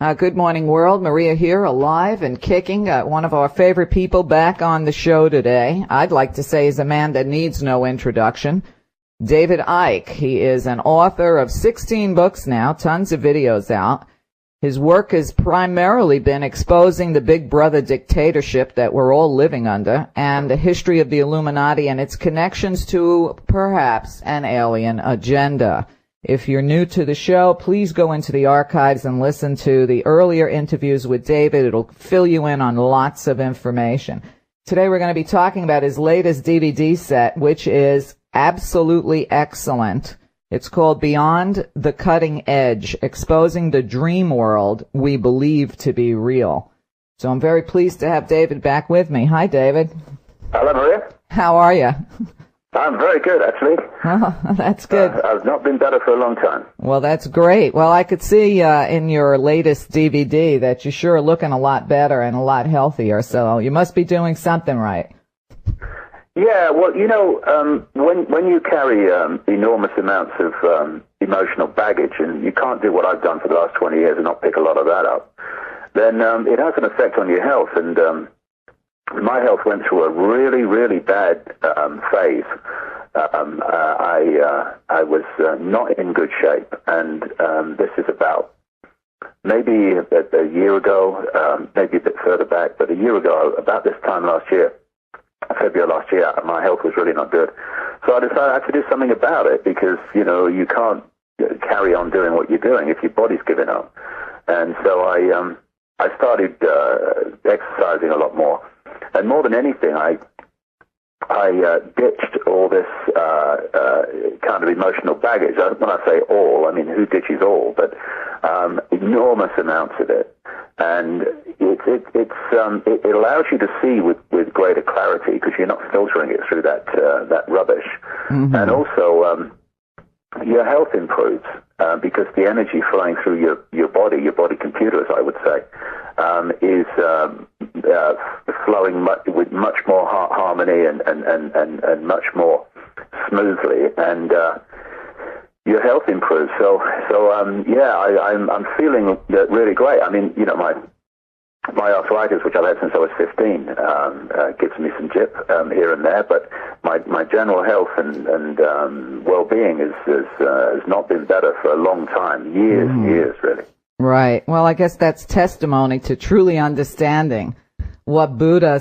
Good morning, world. Maria here, alive and kicking. One of our favorite people back on the show today. I'd like to say he's a man that needs no introduction. David Icke. He is an author of 16 books now, tons of videos out. His work has primarily been exposing the Big Brother dictatorship that we're all living under and the history of the Illuminati and its connections to, perhaps, an alien agenda. If you're new to the show, please go into the archives and listen to the earlier interviews with David. It'll fill you in on lots of information. Today we're going to be talking about his latest DVD set, which is absolutely excellent. It's called Beyond the Cutting Edge, Exposing the Dream World We Believe to Be Real. So I'm very pleased to have David back with me. Hi, David. Hello, Maria. How are you? I'm very good, actually. Oh, that's good. I've not been better for a long time. Well, that's great. Well, I could see in your latest DVD that you're sure looking a lot better and a lot healthier, so you must be doing something right. Yeah, well, you know, when you carry enormous amounts of emotional baggage, and you can't do what I've done for the last 20 years and not pick a lot of that up, then it has an effect on your health, and my health went through a really, really bad phase. I was not in good shape, and this is about maybe a year ago, maybe a bit further back, but a year ago, about this time last year, February last year, my health was really not good. So I decided I had to do something about it because, you know, you can't carry on doing what you're doing if your body's giving up. And so I started exercising a lot more. And more than anything, I ditched all this kind of emotional baggage. When I say all, I mean who ditches all, but enormous amounts of it. And it allows you to see with greater clarity because you're not filtering it through that rubbish. Mm-hmm. And also your health improves because the energy flowing through your body computer, as I would say, is flowing with much more harmony and much more smoothly, and your health improves. So yeah, I'm feeling really great. I mean, you know, my arthritis, which I've had since I was 15, gives me some jip here and there, but my general health and well-being has not been better for a long time, years really. Right. Well, I guess that's testimony to truly understanding what Buddha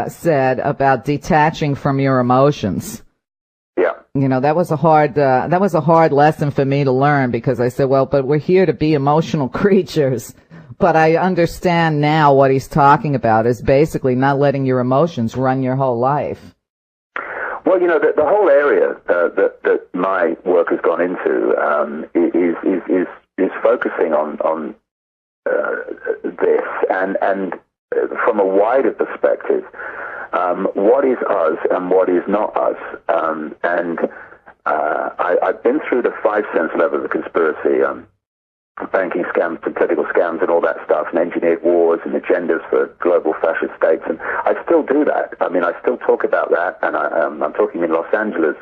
said about detaching from your emotions. Yeah. You know, that was a hard lesson for me to learn because I said, well, but we're here to be emotional creatures. But I understand now what he's talking about is basically not letting your emotions run your whole life. Well, you know, the whole area that my work has gone into is focusing on this and from a wider perspective, what is us and what is not us. I've been through the 5 sense level of the conspiracy, banking scams, political scams and all that stuff, and engineered wars and agendas for global fascist states. And I still do that. I mean, I still talk about that, and I'm talking in Los Angeles,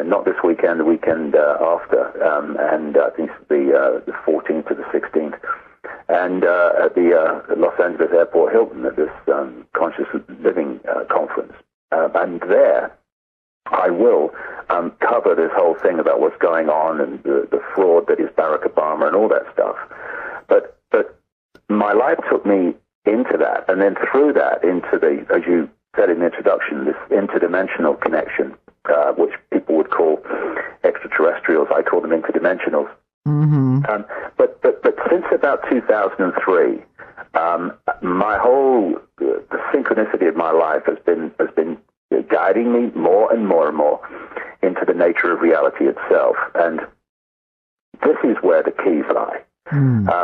not this weekend, the weekend after, and I think it's the 14th to the 16th. And at the Los Angeles Airport Hilton at this conscious living conference. And there I will cover this whole thing about what's going on and the fraud that is Barack Obama and all that stuff. But my life took me into that, and then through that into the, as you said in the introduction, this interdimensional connection, which people would call extraterrestrials. I call them interdimensionals. Mm-hmm. But since about 2003, my whole the synchronicity of my life has been guiding me more and more and more into the nature of reality itself, and this is where the keys lie.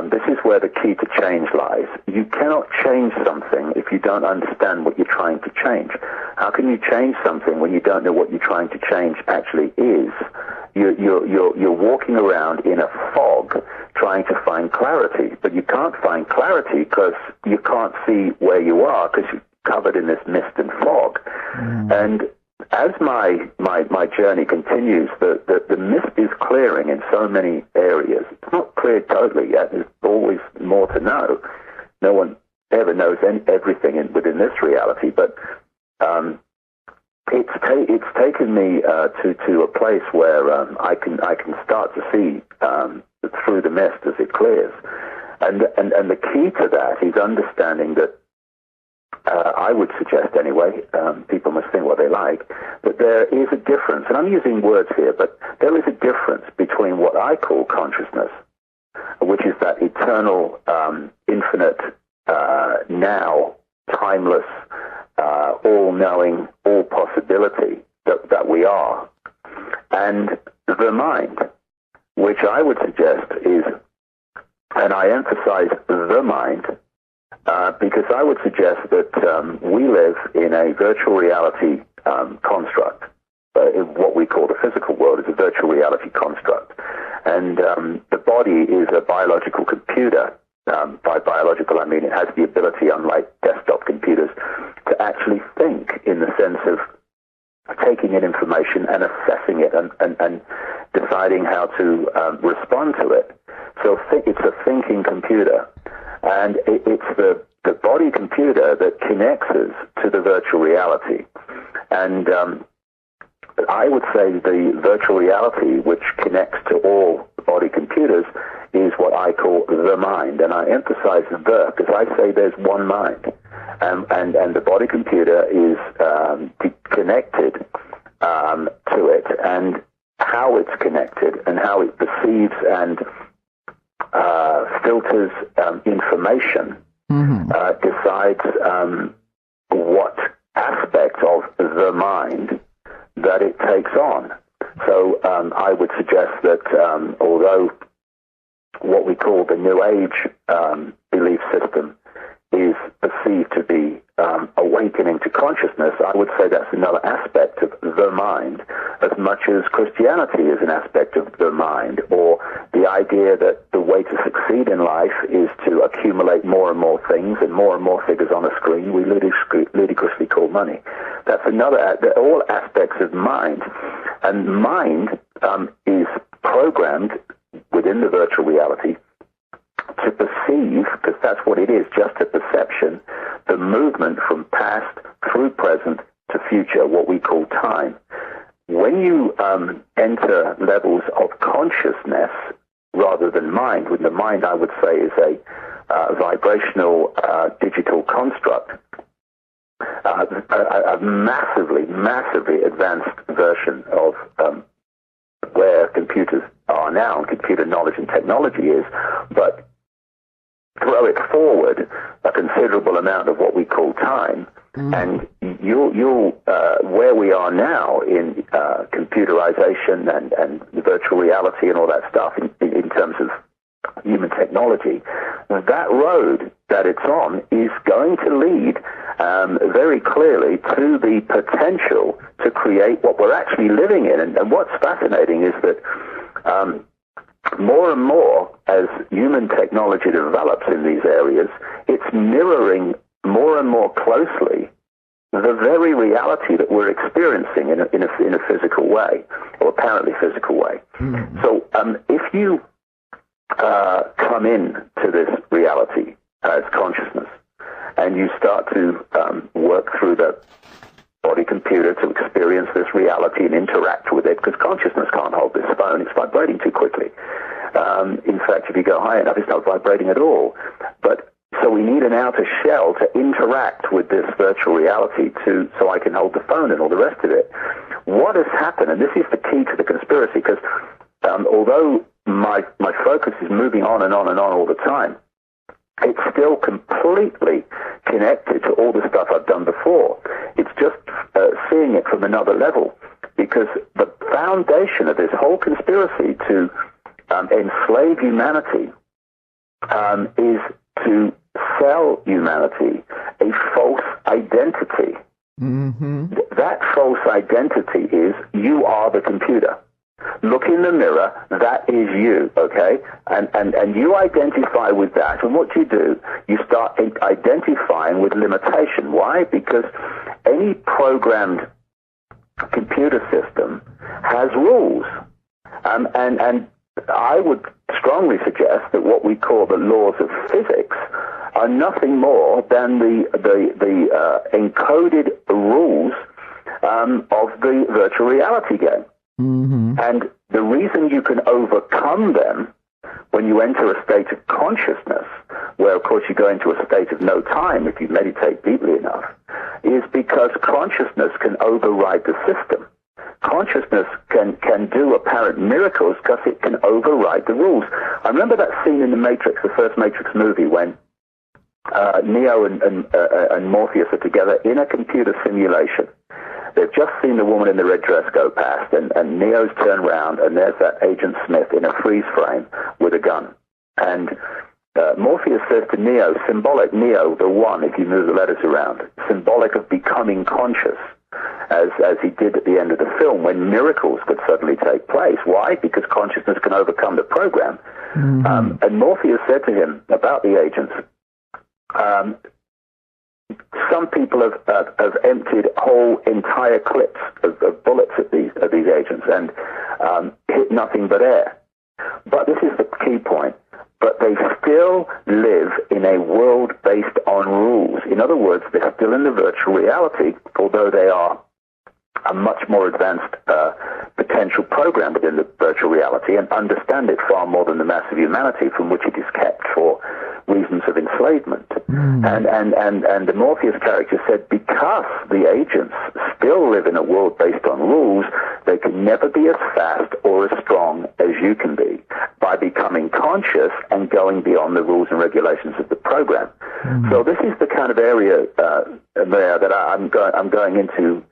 This is where the key to change lies. You cannot change something if you don't understand what you're trying to change. How can you change something when you don't know what you're trying to change actually is? You're walking around in a fog trying to find clarity, but you can't find clarity because you can't see where you are because you're covered in this mist and fog. And as my journey continues, the mist is clearing in so many areas. It's not cleared totally yet. There's always more more to know. No one ever knows everything within this reality, but it's taken me to a place where I can start to see through the mist as it clears, and the key to that is understanding that I would suggest anyway, people must think what they like, that there is a difference, and I'm using words here, but there is a difference between what I call consciousness, which is that eternal, infinite, now, timeless, all-knowing, all-possibility that we are, and the mind, which I would suggest is, and I emphasize the mind, because I would suggest that we live in a virtual reality construct. What we call the physical world is a virtual reality construct. And the body is a biological computer. By biological, I mean it has the ability, unlike desktop computers, to actually think in the sense of taking in information and assessing it and deciding how to respond to it. So it's a thinking computer. And it's the body computer that connects us to the virtual reality. And I would say the virtual reality, which connects to all body computers, is what I call the mind. And I emphasize the, because I say there's one mind. And the body computer is connected to it. And how it's connected and how it perceives and filters information, decides what aspect of the mind that it takes on. So I would suggest that although what we call the New Age belief system is perceived to be awakening to consciousness, I would say that's another aspect of the mind, as much as Christianity is an aspect of the mind, or the idea that the way to succeed in life is to accumulate more and more things and more figures on a screen we ludicrously call money. That's another, they're all aspects of mind. And mind is programmed within the virtual reality to perceive, because that's what it is, just a perception, the movement from past through present to future, what we call time. When you enter levels of consciousness rather than mind, when the mind, I would say, is a vibrational digital construct, a massively advanced version of where computers are now and computer knowledge and technology is, but throw it forward a considerable amount of what we call time, and you'll where we are now in computerization and virtual reality and all that stuff in terms of human technology, that road that it's on is going to lead very clearly to the potential to create what we're actually living in. And what's fascinating is that more and more, as human technology develops in these areas, it's mirroring more and more closely the very reality that we're experiencing in a physical way, or apparently physical way. So if you come in to this reality as consciousness, and you start to work through the body computer to experience this reality and interact with it, because consciousness can't hold this phone, it's vibrating too quickly. In fact, if you go high enough, it's not vibrating at all. But so we need an outer shell to interact with this virtual reality so I can hold the phone and all the rest of it. What has happened, and this is the key to the conspiracy, because although my focus is moving on and on and on all the time, it's still completely connected to all the stuff I've done before. It's just seeing it from another level, because the foundation of this whole conspiracy to enslave humanity is to sell humanity a false identity. That false identity is you are the computer. Look in the mirror, that is you, okay? And you identify with that, and what do? You start identifying with limitation. Why? Because any programmed computer system has rules. And I would strongly suggest that what we call the laws of physics are nothing more than the encoded rules of the virtual reality game. Mm-hmm. And the reason you can overcome them when you enter a state of consciousness, where of course you go into a state of no time if you meditate deeply enough, is because consciousness can override the system. Consciousness can do apparent miracles because it can override the rules. I remember that scene in The Matrix, the first Matrix movie, when Neo and Morpheus are together in a computer simulation. They've just seen the woman in the red dress go past, and Neo's turned round, and there's that Agent Smith in a freeze frame with a gun. And Morpheus says to Neo, symbolic, Neo, the one, if you move the letters around, symbolic of becoming conscious, as he did at the end of the film, when miracles could suddenly take place. Why? Because consciousness can overcome the program. Mm-hmm. And Morpheus said to him about the agents, some people have emptied whole entire clips of bullets at these agents and hit nothing but air. But this is the key point. But they still live in a world based on rules. In other words, they're still in the virtual reality, although they are a much more advanced potential program within the virtual reality and understand it far more than the mass of humanity from which it is kept for reasons of enslavement. And the Morpheus character said, because the agents still live in a world based on rules, they can never be as fast or as strong as you can be by becoming conscious and going beyond the rules and regulations of the program. So this is the kind of area there that I'm going into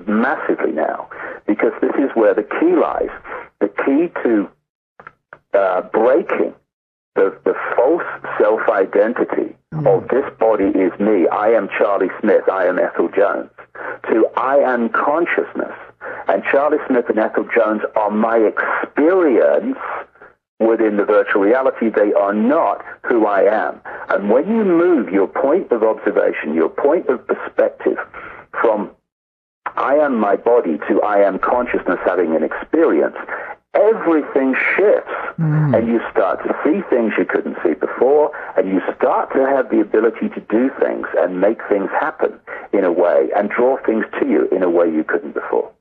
massively now, because this is where the key lies. The key to breaking the false self-identity of this body is me, I am Charlie Smith, I am Ethel Jones, to I am consciousness, and Charlie Smith and Ethel Jones are my experience within the virtual reality. They are not who I am. And when you move your point of observation, your point of perspective from I am my body to I am consciousness having an experience, everything shifts, and you start to see things you couldn't see before, and you start to have the ability to do things and make things happen in a way and draw things to you in a way you couldn't before.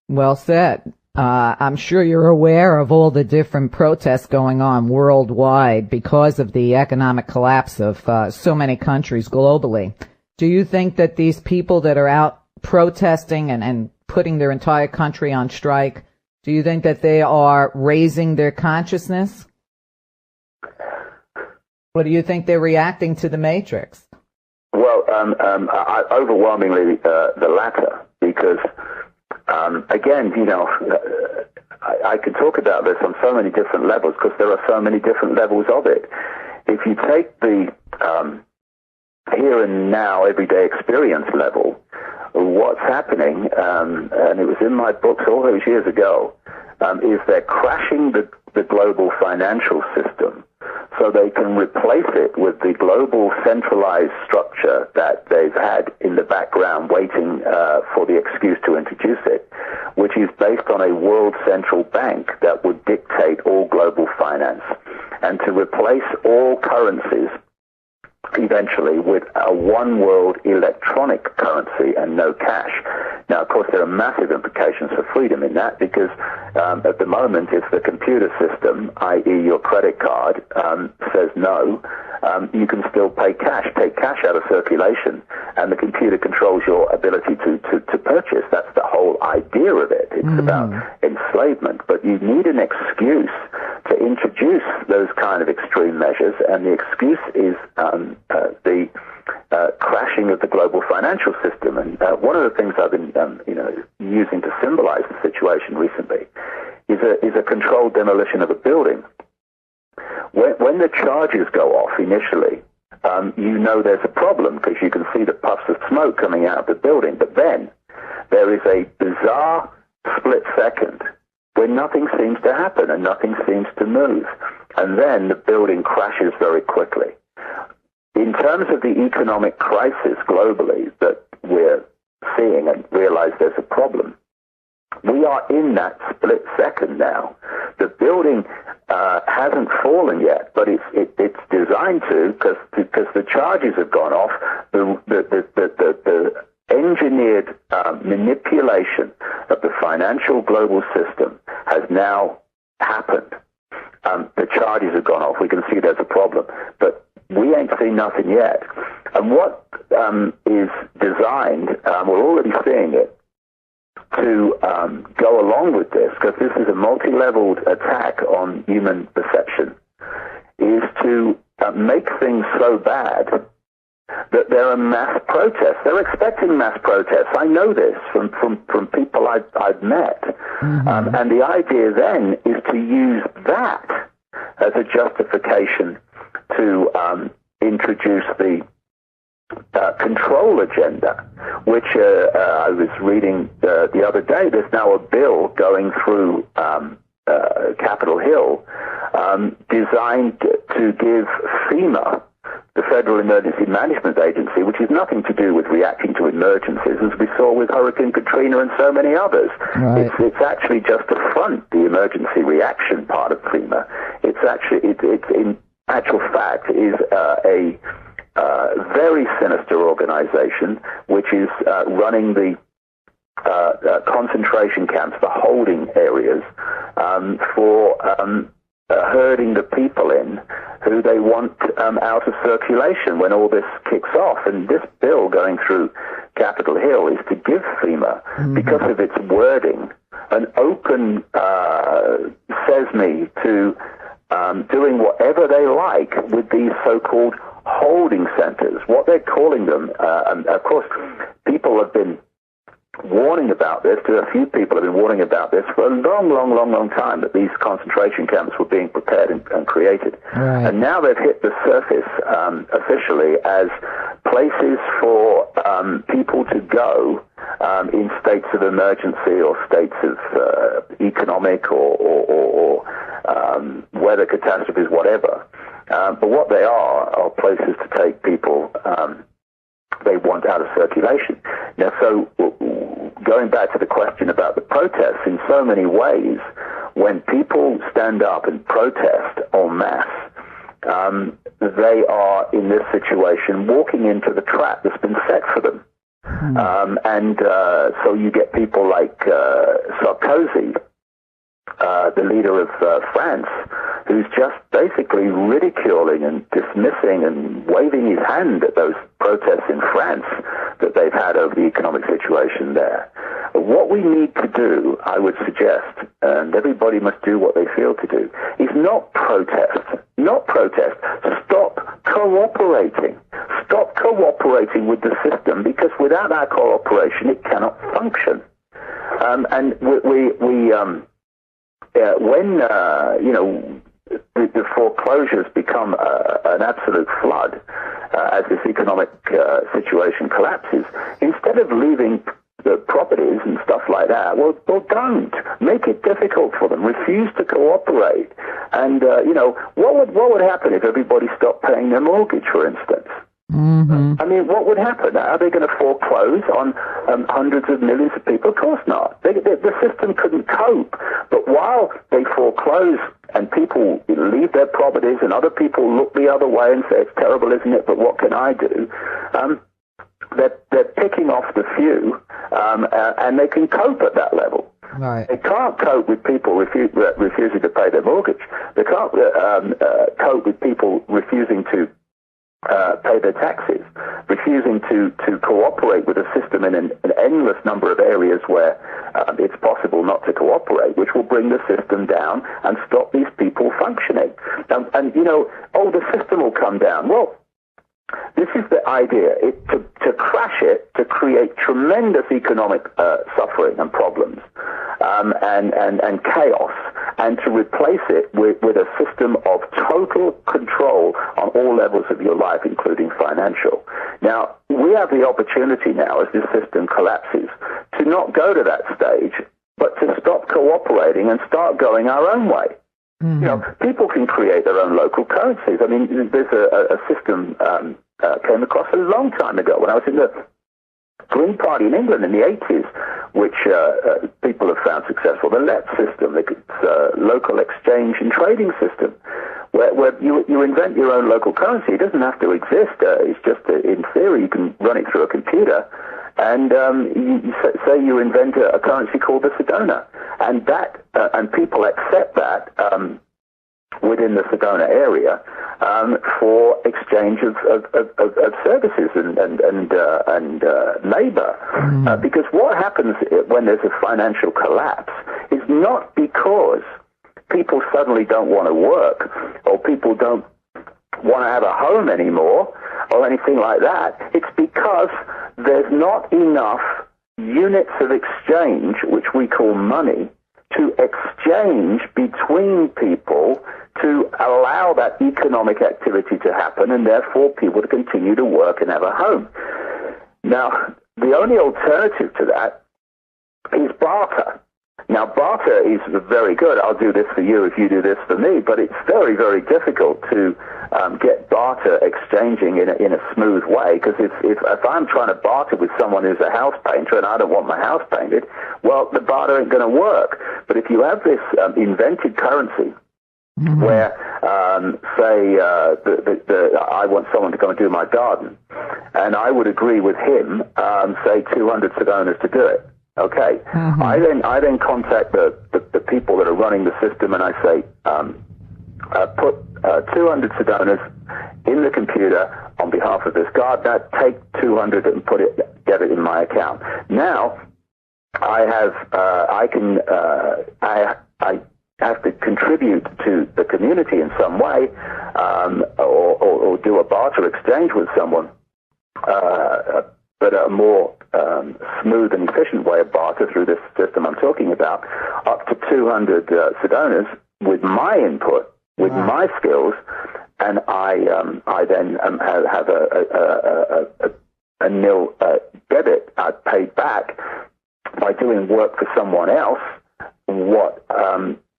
Well said. I'm sure you're aware of all the different protests going on worldwide because of the economic collapse of so many countries globally. Do you think that these people that are out protesting and putting their entire country on strike, do you think that they are raising their consciousness? Or do you think they're reacting to the Matrix? Well, overwhelmingly the latter, because, again, you know, I could talk about this on so many different levels because there are so many different levels of it. If you take the here and now everyday experience level, what's happening, and it was in my books all those years ago, is they're crashing the global financial system so they can replace it with the global centralized structure that they've had in the background waiting for the excuse to introduce it, which is based on a world central bank that would dictate all global finance, and to replace all currencies eventually with a one world electronic currency and no cash. Now, of course, there are massive implications for freedom in that, because at the moment, if the computer system, i.e. your credit card, says no, you can still take cash out of circulation, and the computer controls your ability to purchase. That's the whole idea of it. It's about enslavement, but you need an excuse to introduce those kind of extreme measures, and the excuse is the crashing of the global financial system. And one of the things I've been using to symbolize the situation recently is a controlled demolition of a building. When the charges go off initially, you know there's a problem because you can see the puffs of smoke coming out of the building. But then there is a bizarre split second when nothing seems to happen and nothing seems to move. And then the building crashes very quickly. In terms of the economic crisis globally that we're seeing and realize there's a problem, We are in that split second now. The building hasn't fallen yet, but it's designed to, because the charges have gone off. The engineered manipulation of the financial global system has now happened. The charges have gone off. We can see there's a problem, but we ain't seen nothing yet. And what is designed, we're already seeing it, to go along with this, because this is a multi-leveled attack on human perception, is to make things so bad that there are mass protests. They're expecting mass protests. I know this from people I've met. Mm-hmm. And the idea then is to use that as a justification to introduce the control agenda, which I was reading the other day. There's now a bill going through Capitol Hill designed to give FEMA, the Federal Emergency Management Agency, which has nothing to do with reacting to emergencies, as we saw with Hurricane Katrina and so many others. Right. It's actually just to front the emergency reaction part of FEMA. It's in actual fact is a very sinister organization, which is running the concentration camps, the holding areas, for herding the people in who they want out of circulation when all this kicks off. And this bill going through Capitol Hill is to give FEMA, because of its wording, an open sesame to doing whatever they like with these so-called holding centers, what they're calling them. And of course, people have been warning about this. A few people have been warning about this for a long time, that these concentration camps were being prepared and created. Right. And now they've hit the surface officially as places for people to go in states of emergency or states of economic or weather catastrophes, whatever. But what they are places to take people they want out of circulation. Now, so going back to the question about the protests, in so many ways, when people stand up and protest en masse, they are, in this situation, walking into the trap that's been set for them. So you get people like Sarkozy, the leader of France, who's just basically ridiculing and dismissing and waving his hand at those protests in France that they've had over the economic situation there. What we need to do, I would suggest, and everybody must do what they feel to do, is not protest. Stop cooperating. Stop cooperating with the system, because without our cooperation, it cannot function. And when the foreclosures become an absolute flood as this economic situation collapses, instead of leaving the properties and stuff like that, well, don't. Make it difficult for them. Refuse to cooperate. And, what would happen if everybody stopped paying their mortgage, for instance? Mm-hmm. I mean, what would happen? Are they going to foreclose on hundreds of millions of people? Of course not. The system couldn't cope. But while they foreclose and people leave their properties and other people look the other way and say, it's terrible, isn't it? But what can I do? They're picking off the few, and they can cope at that level. Right. They can't cope with people refusing to pay their mortgage. They can't cope with people refusing to pay their taxes, refusing to cooperate with the system in an endless number of areas where it's possible not to cooperate, which will bring the system down and stop these people functioning. And the system will come down. Well, this is the idea, to crash it, to create tremendous economic suffering and problems and chaos, and to replace it with a system of total control on all levels of your life, including financial. Now, we have the opportunity now, as this system collapses, to not go to that stage, but to stop cooperating and start going our own way. Mm-hmm. People can create their own local currencies. I mean, there's a system came across a long time ago when I was in the Green Party in England in the 80s, which people have found successful. The LET system, the local exchange and trading system, where you invent your own local currency. It doesn't have to exist. It's just, in theory, you can run it through a computer. And you say you invent a currency called the Sedona, and that and people accept that within the Sedona area for exchange of services and labor. Because what happens when there's a financial collapse is not because people suddenly don't want to work or people don't want to have a home anymore or anything like that. It's because there's not enough units of exchange, which we call money, to exchange between people to allow that economic activity to happen and therefore people to continue to work and have a home. Now, the only alternative to that is barter. Now, barter is very good. I'll do this for you if you do this for me, but it's very, very difficult to get barter exchanging in a smooth way, because if I'm trying to barter with someone who's a house painter and I don't want my house painted, well, the barter ain't going to work. But if you have this invented currency, where, say, I want someone to come and do my garden, and I would agree with him, say, 200 Sedonas to do it. Okay. I then contact the people that are running the system, and I say, put 200 Sedonas in the computer on behalf of this gardener. Take 200 and get it in my account. Now, I have to contribute to the community in some way, or do a barter exchange with someone, but a more smooth and efficient way of barter through this system I'm talking about, up to 200 Sedonas with my input, with my skills, and I then have a nil debit. I paid back by doing work for someone else what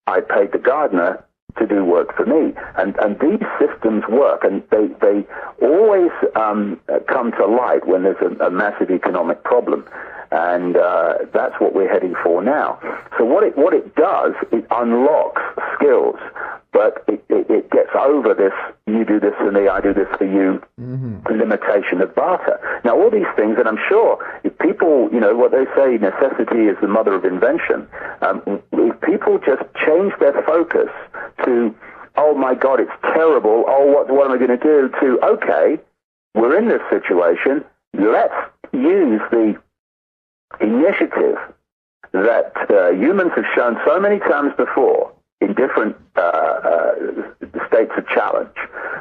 I paid the gardener to do work for me. And these systems work, and they always come to light when there's a massive economic problem. And that's what we're heading for now. So what it does, it unlocks skills, but it gets over this, you do this for me, I do this for you, limitation of barter. Now, all these things, and I'm sure if people, what they say, necessity is the mother of invention. If people just change their focus to, oh my God, it's terrible, oh, what am I going to do, to, okay, we're in this situation, let's use the initiative that humans have shown so many times before in different states of challenge,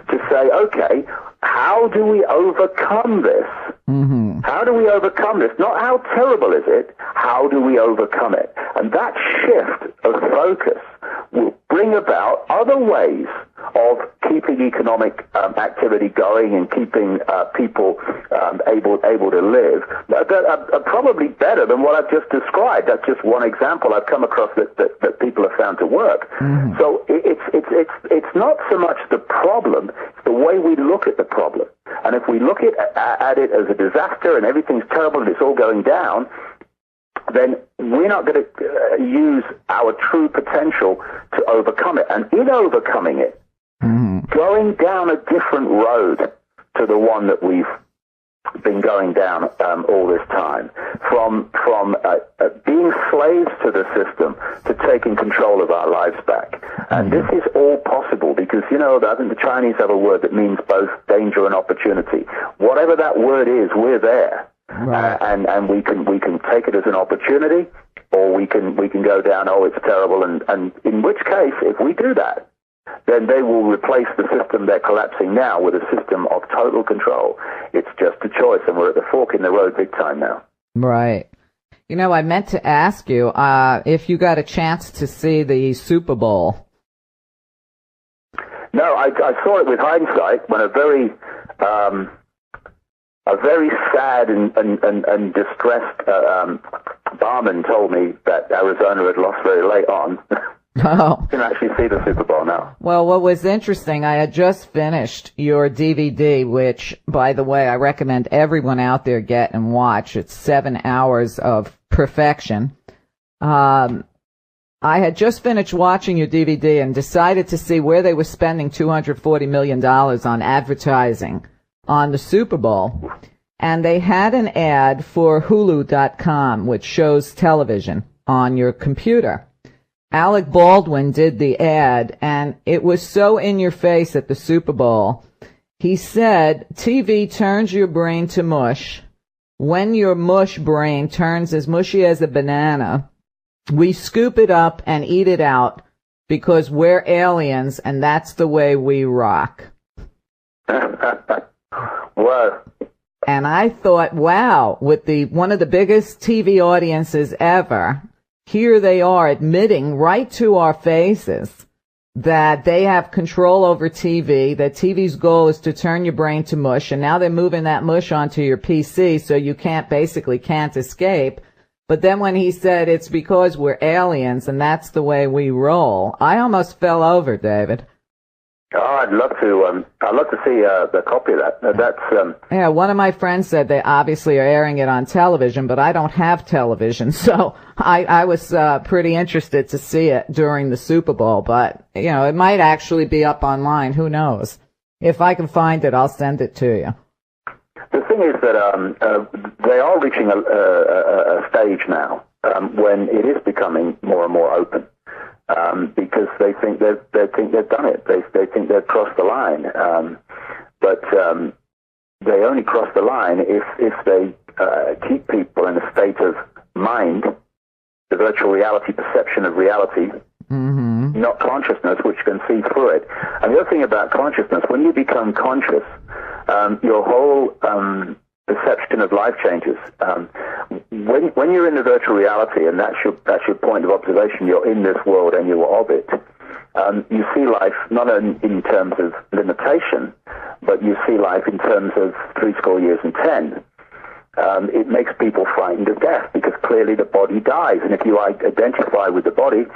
to say, okay, how do we overcome this? How do we overcome this? Not how terrible is it, how do we overcome it? And that shift of focus will bring about other ways of keeping economic activity going and keeping people able to live that are probably better than what I've just described. That's just one example I've come across that people have found to work. So it's not so much the problem, it's the way we look at the problem. And if we look at it as a disaster and everything's terrible and it's all going down, then we're not going to use our true potential to overcome it. And in overcoming it, going down a different road to the one that we've been going down all this time, from being slaves to the system to taking control of our lives back. And this is all possible because, I think the Chinese have a word that means both danger and opportunity. Whatever that word is, we're there. Right. And we can take it as an opportunity, or we can go down, oh, it's terrible, and in which case, if we do that, then they will replace the system they're collapsing now with a system of total control. It's just a choice, and we're at the fork in the road big time now. Right. I meant to ask you if you got a chance to see the Super Bowl. No, I saw it with hindsight when a very sad and distressed barman told me that Arizona had lost very late on. Oh. You can actually see the Super Bowl now. Well, what was interesting, I had just finished your DVD, which, by the way, I recommend everyone out there get and watch. It's 7 hours of perfection. I had just finished watching your DVD and decided to see where they were spending $240 million on advertising on the Super Bowl. And they had an ad for Hulu.com, which shows television on your computer. Alec Baldwin did the ad, and it was so in your face at the Super Bowl. He said, TV turns your brain to mush. When your mush brain turns as mushy as a banana, we scoop it up and eat it out because we're aliens, and that's the way we rock. Whoa. And I thought, wow, with one of the biggest TV audiences ever, here they are admitting right to our faces that they have control over TV, that TV's goal is to turn your brain to mush, and now they're moving that mush onto your PC so you can't escape. But then when he said it's because we're aliens and that's the way we roll, I almost fell over, David. Oh, I'd love to see the copy of that. That's yeah. One of my friends said they obviously are airing it on television, but I don't have television, so I was pretty interested to see it during the Super Bowl. But it might actually be up online. Who knows? If I can find it, I'll send it to you. The thing is that they are reaching a stage now when it is becoming more and more open. Because they think they've done it. They think they've crossed the line. But they only cross the line if they keep people in a state of mind, the virtual reality perception of reality, not consciousness, which can see through it. And the other thing about consciousness, when you become conscious, your whole perception of life changes. When you're in the virtual reality, and that's your point of observation, you're in this world and you're of it, you see life not only in terms of limitation, but you see life in terms of 70 years and 10. It makes people frightened of death because clearly the body dies, and if you identify with the body,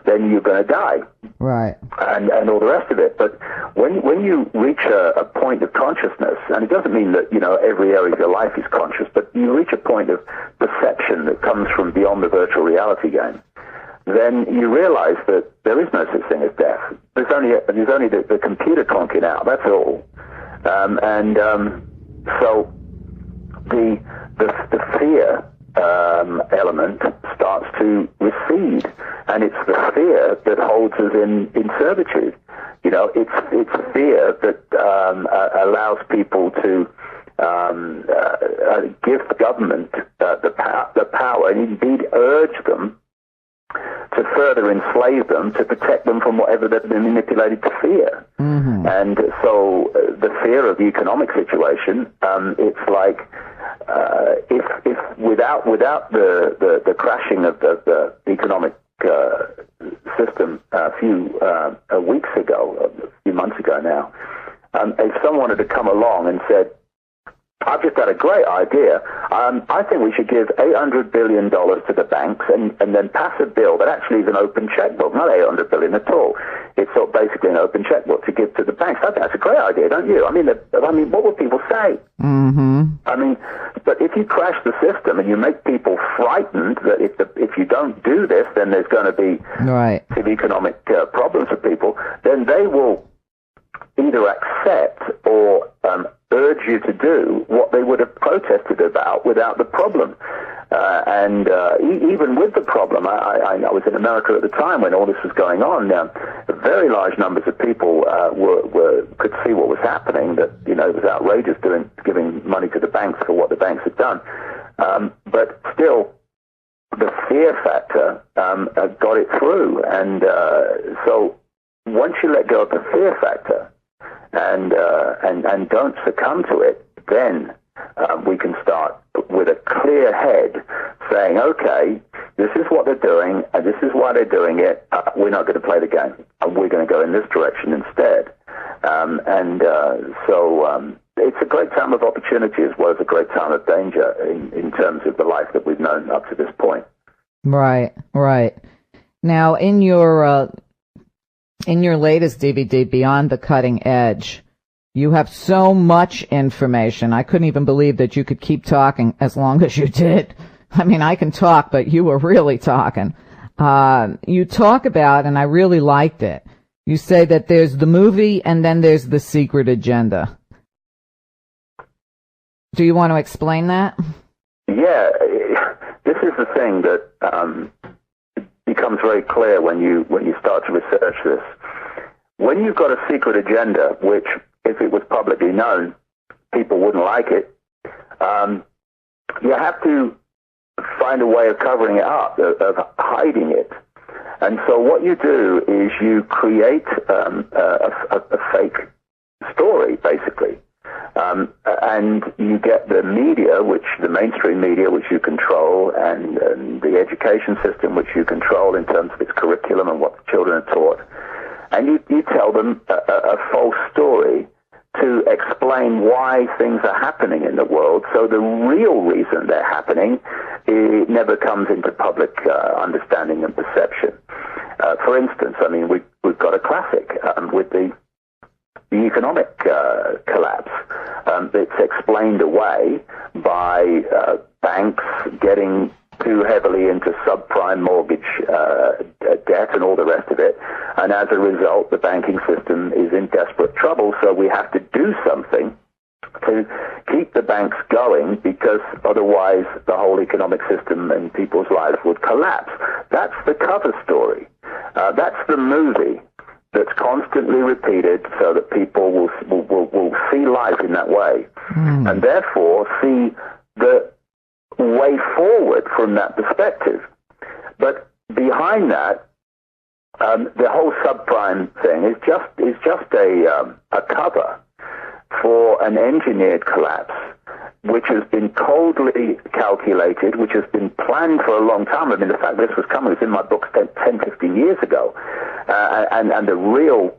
then you're going to die. Right. And all the rest of it. But when you reach a point of consciousness, and it doesn't mean that every area of your life is conscious, but you reach a point of perception that comes from beyond the virtual reality game, then you realize that there is no such thing as death. There's only the computer conking out. That's all. So the fear element starts to recede, and it's the fear that holds us in servitude. It's fear that allows people to give the government the power, and indeed urge them to further enslave them, to protect them from whatever they've been manipulated to fear. And so the fear of the economic situation, it's like if without the crashing of the economic system a few weeks ago, a few months ago now, if someone had come along and said, I've just had a great idea. I think we should give $800 billion to the banks and then pass a bill that actually is an open checkbook, not $800 billion at all. It's sort of basically an open checkbook to give to the banks. I think that's a great idea, don't you? I mean, what would people say? I mean, but if you crash the system and you make people frightened that if you don't do this, then there's going to be severe economic problems for people, then they will either accept or urge you to do what they would have protested about without the problem. Even with the problem, I was in America at the time when all this was going on. Very large numbers of people could see what was happening, that it was outrageous giving money to the banks for what the banks had done. But still, the fear factor got it through. And so once you let go of the fear factor, and don't succumb to it, then we can start with a clear head saying, okay, this is what they're doing, and this is why they're doing it. We're not going to play the game, and we're going to go in this direction instead. So it's a great time of opportunity as well as a great time of danger in terms of the life that we've known up to this point. Right. Now, in your latest DVD, Beyond the Cutting Edge, you have so much information. I couldn't even believe that you could keep talking as long as you did. I mean, I can talk, but you were really talking. You talk about, and I really liked it, you say that there's the movie and then there's the secret agenda. Do you want to explain that? Yeah, this is the thing that becomes very clear when you start to research this. When you've got a secret agenda, which, if it was publicly known, people wouldn't like it, you have to find a way of covering it up, of hiding it. And so what you do is you create a fake story, basically. And you get the media, the mainstream media, which you control, and the education system, which you control in terms of its curriculum and what the children are taught. And you tell them a false story to explain why things are happening in the world, so the real reason they're happening, it never comes into public understanding and perception. For instance, I mean, we've got a classic with the economic collapse. It's explained away by banks getting too heavily into subprime mortgage debt and all the rest of it. And as a result, the banking system is in desperate trouble, so we have to do something to keep the banks going, because otherwise the whole economic system and people's lives would collapse. That's the cover story. That's the movie that's constantly repeated so that people will see life in that way, and therefore see the way forward from that perspective. But behind that, the whole subprime thing is just a cover for an engineered collapse, which has been coldly calculated, which has been planned for a long time. I mean, the fact this was coming was in my book 10, 15 years ago. And the real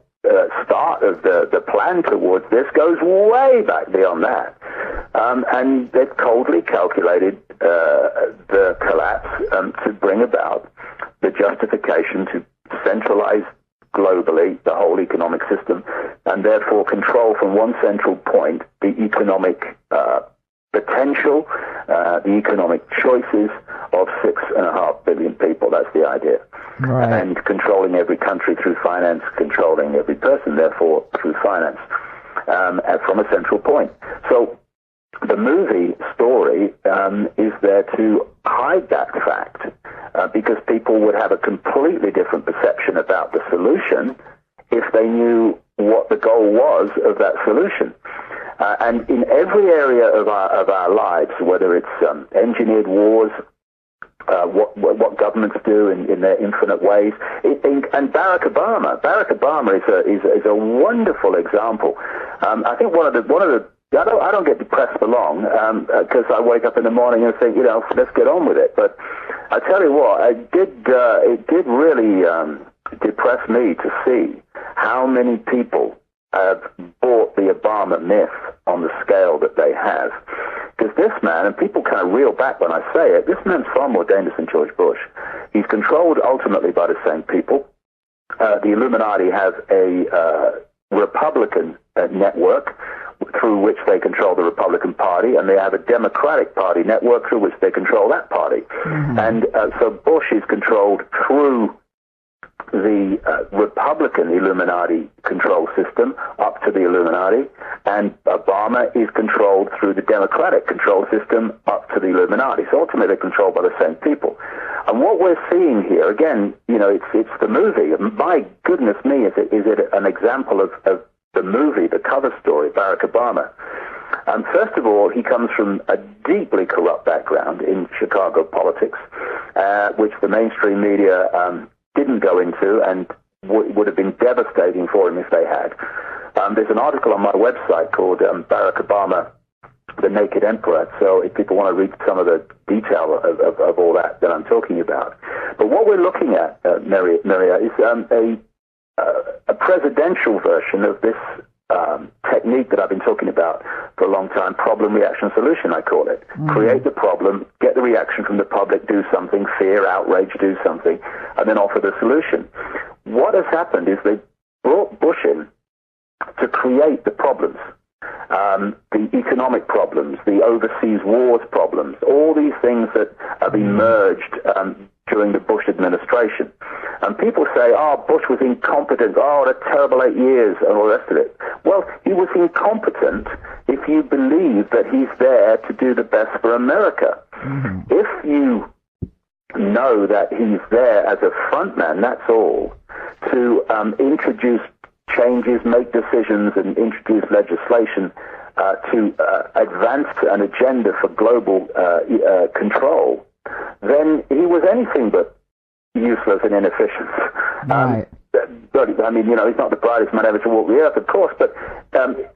start of the plan towards this goes way back beyond that. And they've coldly calculated the collapse to bring about the justification to centralize globally the whole economic system, and therefore control from one central point the economic potential, the economic choices of 6.5 billion people. That's the idea. Right. And controlling every country through finance, controlling every person, therefore, through finance, from a central point. So the movie story is there to hide that fact, because people would have a completely different perception about the solution if they knew what the goal was of that solution. And in every area of our lives, whether it's engineered wars, what governments do in their infinite ways, and Barack Obama is a wonderful example. I think one of the I don't get depressed for long, because I wake up in the morning and think, let's get on with it. But I tell you what, it did really depress me to see how many people have bought the Obama myth on the scale that they have. Because this man, and people kind of reel back when I say it, this man's far more dangerous than George Bush. He's controlled ultimately by the same people. The Illuminati have a Republican network through which they control the Republican Party, and they have a Democratic Party network through which they control that party. Mm-hmm. And so Bush is controlled through the Republican Illuminati control system up to the Illuminati, and Obama is controlled through the Democratic control system up to the Illuminati. So ultimately they're controlled by the same people. And what we're seeing here, again, it's the movie. My goodness me, is it an example of the movie, the cover story, Barack Obama? First of all, he comes from a deeply corrupt background in Chicago politics, which the mainstream media didn't go into, and would have been devastating for him if they had. There's an article on my website called Barack Obama, the Naked Emperor, so if people want to read some of the detail of all that I'm talking about. But what we're looking at, Maria, is a presidential version of this technique that I've been talking about for a long time, problem, reaction, solution, I call it. Create the problem, get the reaction from the public, do something, fear, outrage, do something, and then offer the solution. What has happened is they brought Bush in to create the problems, the economic problems, the overseas wars problems, all these things that have emerged during the Bush administration. And people say, Bush was incompetent, what a terrible 8 years, and all the rest of it. Well, he was incompetent if you believe that he's there to do the best for America. If you know that he's there as a frontman, that's all, to introduce changes, make decisions, and introduce legislation to advance an agenda for global control, then he was anything but useless and inefficient. Right. I mean, he's not the brightest man ever to walk the earth, of course, but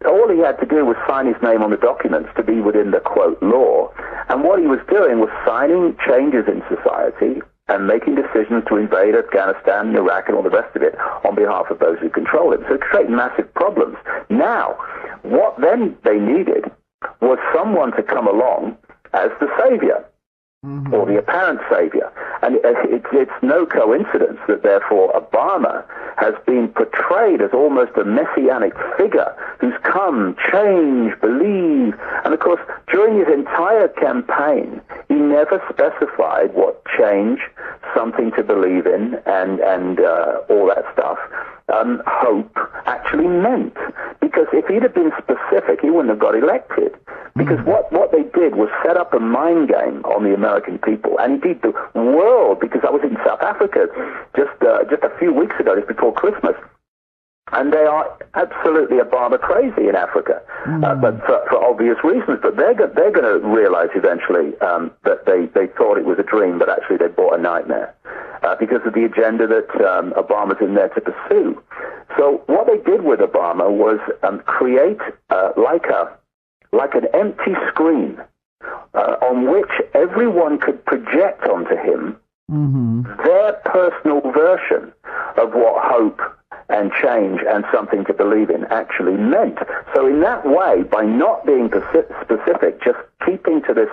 all he had to do was sign his name on the documents to be within the, quote, law. And what he was doing was signing changes in society and making decisions to invade Afghanistan, Iraq, and all the rest of it on behalf of those who control it. So it created massive problems. Now, what then they needed was someone to come along as the savior, or the apparent savior. And it's no coincidence that, therefore, Obama has been portrayed as almost a messianic figure who's come, change, believe. And, of course, during his entire campaign, he never specified what change, something to believe in, and all that stuff, hope actually meant. Because if he'd have been specific, he wouldn't have got elected. Because what they did was set up a mind game on the American people, and indeed the world, because I was in South Africa just a few weeks ago, just before Christmas, and they are absolutely Obama crazy in Africa, but for obvious reasons. But they're going to realize eventually that they thought it was a dream, but actually they bought a nightmare because of the agenda that Obama's in there to pursue. So what they did with Obama was create like an empty screen on which everyone could project onto him their personal version of what hope and change and something to believe in actually meant. So in that way, by not being specific, just keeping to this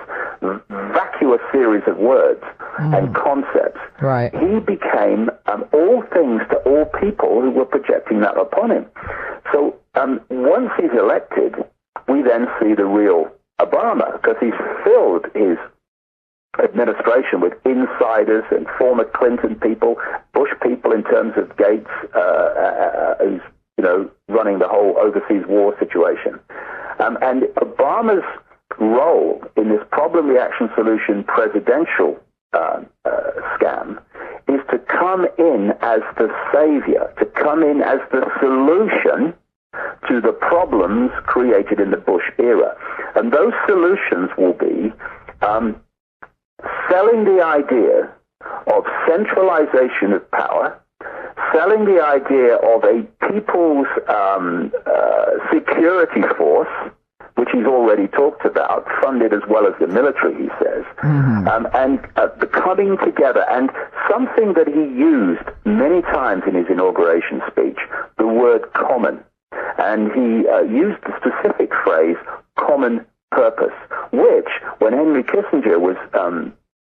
vacuous series of words and concepts, right, he became all things to all people who were projecting that upon him. So once he's elected, we then see the real Obama, because he's filled his administration with insiders and former Clinton people, Bush people in terms of Gates, who's running the whole overseas war situation. And Obama's role in this problem, reaction, solution presidential scam is to come in as the savior, to come in as the solution to the problems created in the Bush era. And those solutions will be selling the idea of centralization of power, selling the idea of a people's security force, which he's already talked about, funded as well as the military, he says, and the coming together, and something that he used many times in his inauguration speech, the word common. And he used the specific phrase, common purpose, which, when Henry Kissinger was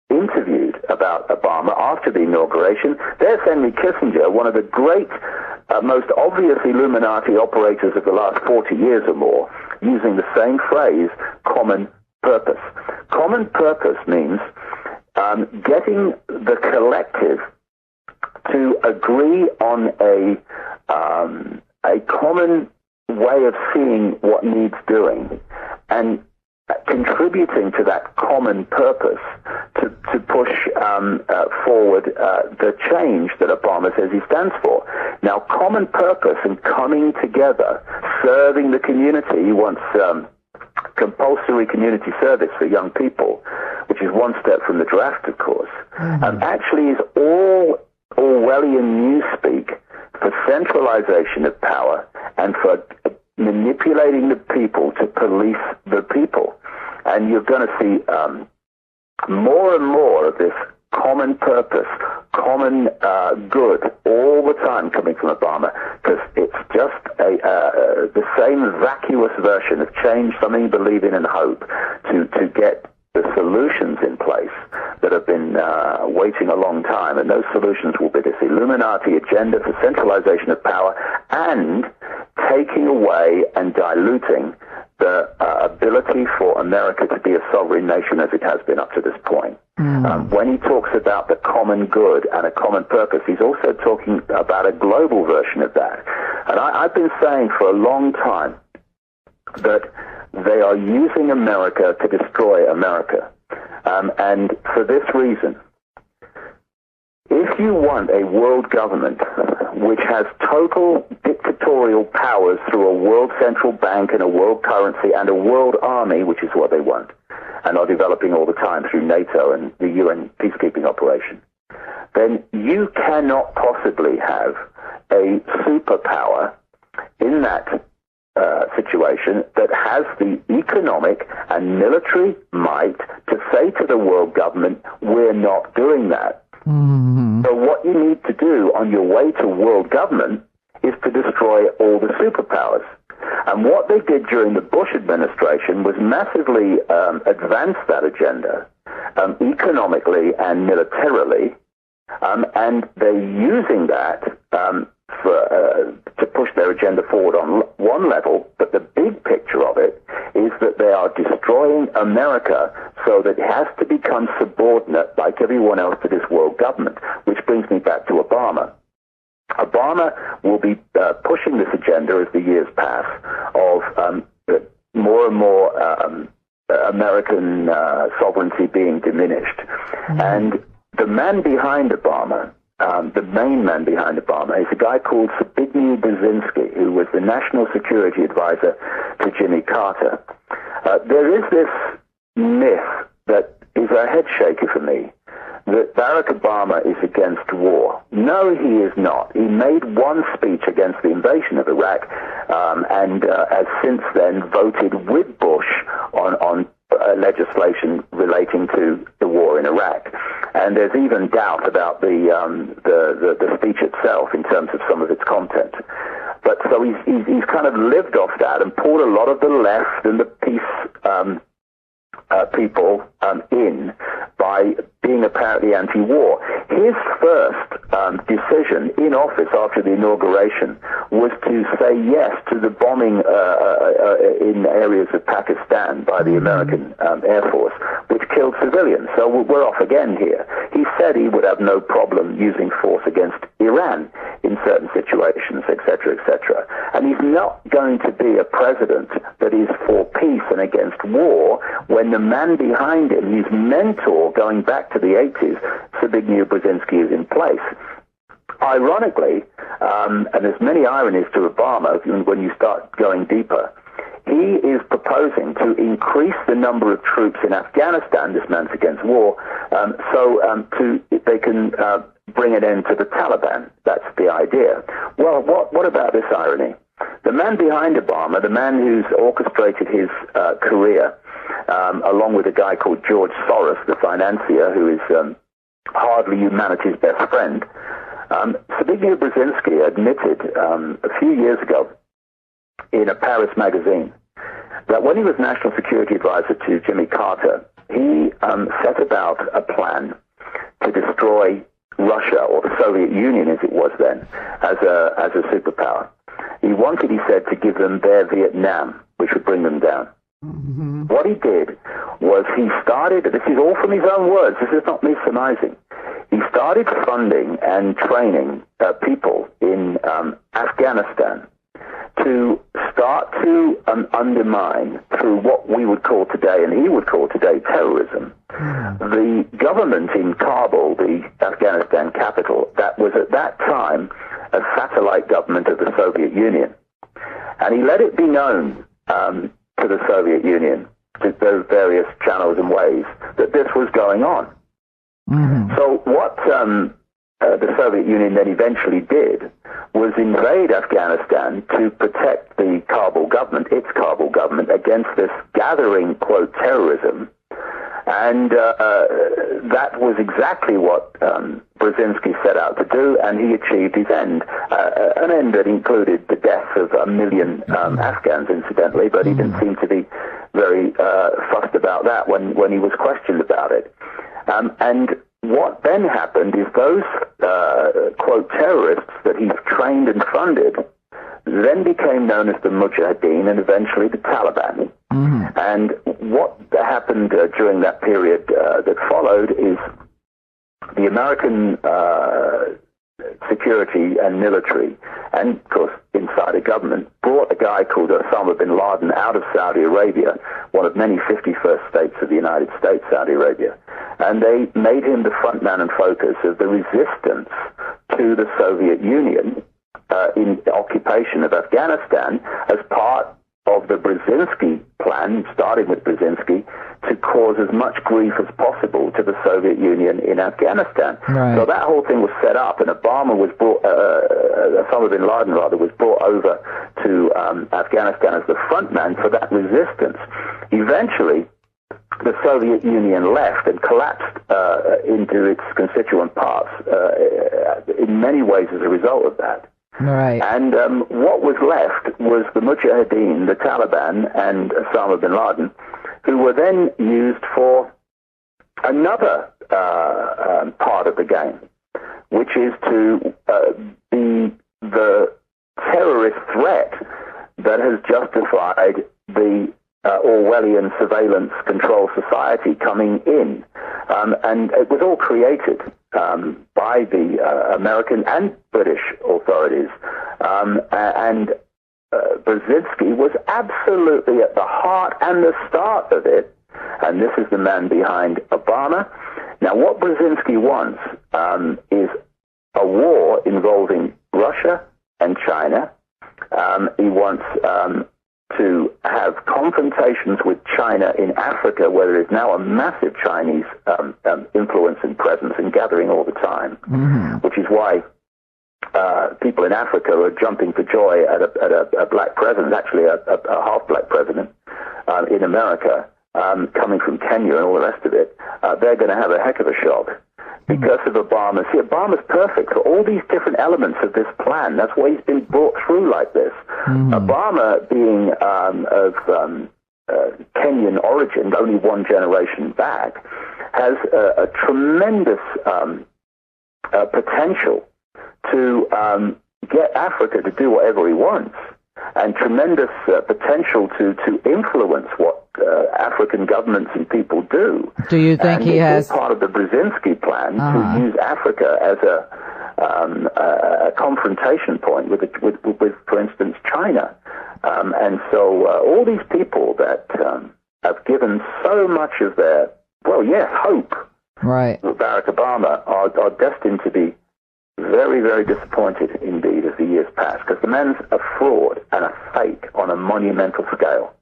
interviewed about Obama after the inauguration, there's Henry Kissinger, one of the great, most obvious Illuminati operators of the last 40 years or more, using the same phrase, common purpose. Common purpose means getting the collective to agree on a common way of seeing what needs doing and contributing to that common purpose to push forward the change that Obama says he stands for. Now, common purpose and coming together, serving the community, he wants compulsory community service for young people, which is one step from the draft, of course, actually is all Orwellian newspeak for centralization of power and for manipulating the people to police the people. And you're going to see more and more of this common purpose, common good all the time coming from Obama, because it's just the same vacuous version of change, something you believe in and hope, to get the solutions in place that have been waiting a long time. And those solutions will be this Illuminati agenda for centralization of power and taking away and diluting the ability for America to be a sovereign nation as it has been up to this point. When he talks about the common good and a common purpose, he's also talking about a global version of that. And I've been saying for a long time that they are using America to destroy America. And for this reason, if you want a world government which has total dictatorial powers through a world central bank and a world currency and a world army, which is what they want, and are developing all the time through NATO and the UN peacekeeping operation, then you cannot possibly have a superpower in that situation that has the economic and military might to say to the world government, we're not doing that. So what you need to do on your way to world government is to destroy all the superpowers. And what they did during the Bush administration was massively advance that agenda economically and militarily, and they're using that to push their agenda forward on one level, but the big picture of it is that they are destroying America so that it has to become subordinate, like everyone else, to this world government, which brings me back to Obama. Obama will be pushing this agenda as the years pass of more and more American sovereignty being diminished. And the man behind Obama, the main man behind Obama, is a guy called Zbigniew Brzezinski, who was the national security advisor to Jimmy Carter. There is this myth that is a head shaker for me, that Barack Obama is against war. No, he is not. He made one speech against the invasion of Iraq and has since then voted with Bush on legislation relating to the war in Iraq. And there's even doubt about the speech itself in terms of some of its content. But so he's kind of lived off that and pulled a lot of the left and the peace people in by being apparently anti-war. His first decision in office after the inauguration was to say yes to the bombing in areas of Pakistan by the American Air Force, which killed civilians. So we're off again here. He said he would have no problem using force against Iran in certain situations, etc., etc. And he's not going to be a president that is for peace and against war when the man behind him, his mentor going back to the 80s, Zbigniew Brzezinski, is in place. Ironically, and there's many ironies to Obama when you start going deeper, he is proposing to increase the number of troops in Afghanistan, this man's against war, so they can bring an end to the Taliban. That's the idea. Well, what about this irony? The man behind Obama, the man who's orchestrated his career, along with a guy called George Soros, the financier, who is hardly humanity's best friend, Zbigniew Brzezinski admitted a few years ago in a Paris magazine that when he was national security advisor to Jimmy Carter, he set about a plan to destroy Russia, or the Soviet Union as it was then, as a superpower. He wanted, he said, to give them their Vietnam, which would bring them down. What he did was he started, this is all from his own words, this is not me surmising, he started funding and training people in Afghanistan to start to undermine, through what we would call today, and he would call today, terrorism, the government in Kabul, the Afghanistan capital, that was at that time a satellite government of the Soviet Union. And he let it be known to the Soviet Union, to those various channels and ways, that this was going on. So what the Soviet Union then eventually did was invade Afghanistan to protect the Kabul government, its Kabul government, against this gathering, quote, terrorism. And that was exactly what Brzezinski set out to do, and he achieved his end. An end that included the deaths of 1 million Afghans, incidentally, but he didn't seem to be very fussed about that when he was questioned about it. And what then happened is those, quote, terrorists that he trained and funded then became known as the Mujahideen and eventually the Taliban. Mm-hmm. And what happened during that period that followed is the American security and military, and of course insider government, brought a guy called Osama bin Laden out of Saudi Arabia, one of many 51st states of the United States, Saudi Arabia, and they made him the front man and focus of the resistance to the Soviet Union in the occupation of Afghanistan as part of the Brzezinski plan, starting with Brzezinski, to cause as much grief as possible to the Soviet Union in Afghanistan. Right. So that whole thing was set up, and Osama bin Laden was brought over to Afghanistan as the front man for that resistance. Eventually, the Soviet Union left and collapsed into its constituent parts in many ways as a result of that. Right. And what was left was the Mujahideen, the Taliban, and Osama bin Laden, who were then used for another part of the game, which is to be the terrorist threat that has justified the Orwellian surveillance control society coming in. And it was all created by the American and British authorities. And Brzezinski was absolutely at the heart and the start of it. And this is the man behind Obama. Now, what Brzezinski wants is a war involving Russia and China. He wants to have confrontations with China in Africa, where there is now a massive Chinese influence and presence and gathering all the time, which is why people in Africa are jumping for joy at a black president, actually a half-black president in America, coming from Kenya and all the rest of it. They're going to have a heck of a shock because of Obama. See, Obama's perfect for all these different elements of this plan. That's why he's been brought through like this. Obama, being of Kenyan origin, only one generation back, has a tremendous potential to get Africa to do whatever he wants, and tremendous potential to influence what African governments and people do. Do you think he has part of the Brzezinski plan to use Africa as a confrontation point with, for instance, China? And so all these people that have given so much of their, hope, right, with Barack Obama are destined to be very, very disappointed indeed as the years pass, because the man's a fraud and a fake on a monumental scale.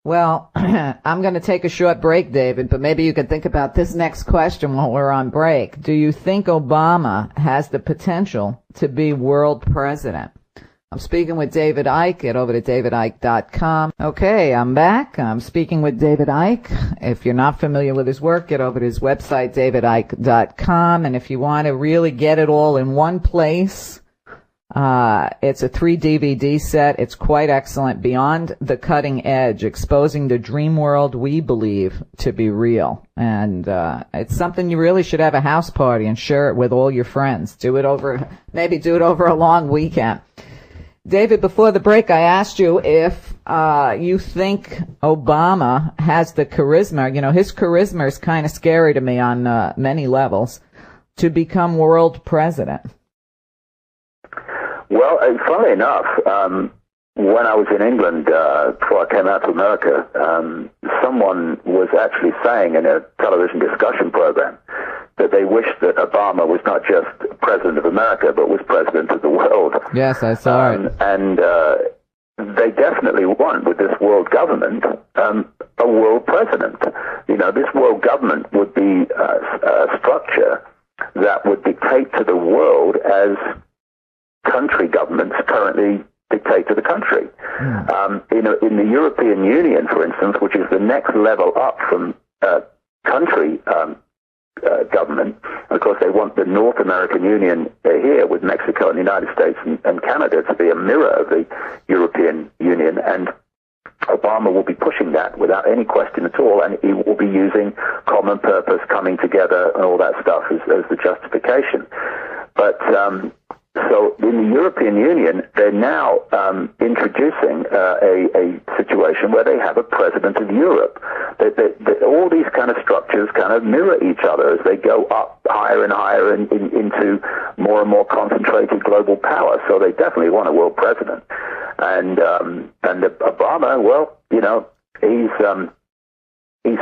Well, I'm going to take a short break, David, but maybe you could think about this next question while we're on break. Do you think Obama has the potential to be world president? I'm speaking with David Icke. Get over to davidicke.com. Okay, I'm back. I'm speaking with David Icke. If you're not familiar with his work, get over to his website, davidicke.com. And if you want to really get it all in one place, it's a 3 DVD set. It's quite excellent. Beyond the Cutting Edge, exposing the dream world we believe to be real. And it's something you really should have a house party and share it with all your friends. Maybe do it over a long weekend. David, before the break, I asked you if you think Obama has the charisma. You know, his charisma is kind of scary to me on many levels, to become world president. Well, funnily enough, when I was in England, before I came out to America, someone was actually saying in a television discussion program that they wished that Obama was not just president of America, but was president of the world. Yes, I saw it. And they definitely want, with this world government, a world president. You know, this world government would be a structure that would dictate to the world as country governments currently dictate to the country. In the European Union, for instance, which is the next level up from country government. And of course, they want the North American Union here with Mexico and the United States and Canada to be a mirror of the European Union. And Obama will be pushing that without any question at all, and he will be using common purpose, coming together, and all that stuff as the justification. But so in the European Union, they're now introducing a situation where they have a president of Europe. All these kind of structures kind of mirror each other as they go up higher and higher into more and more concentrated global power. So they definitely want a world president. And Obama, well, you know, he's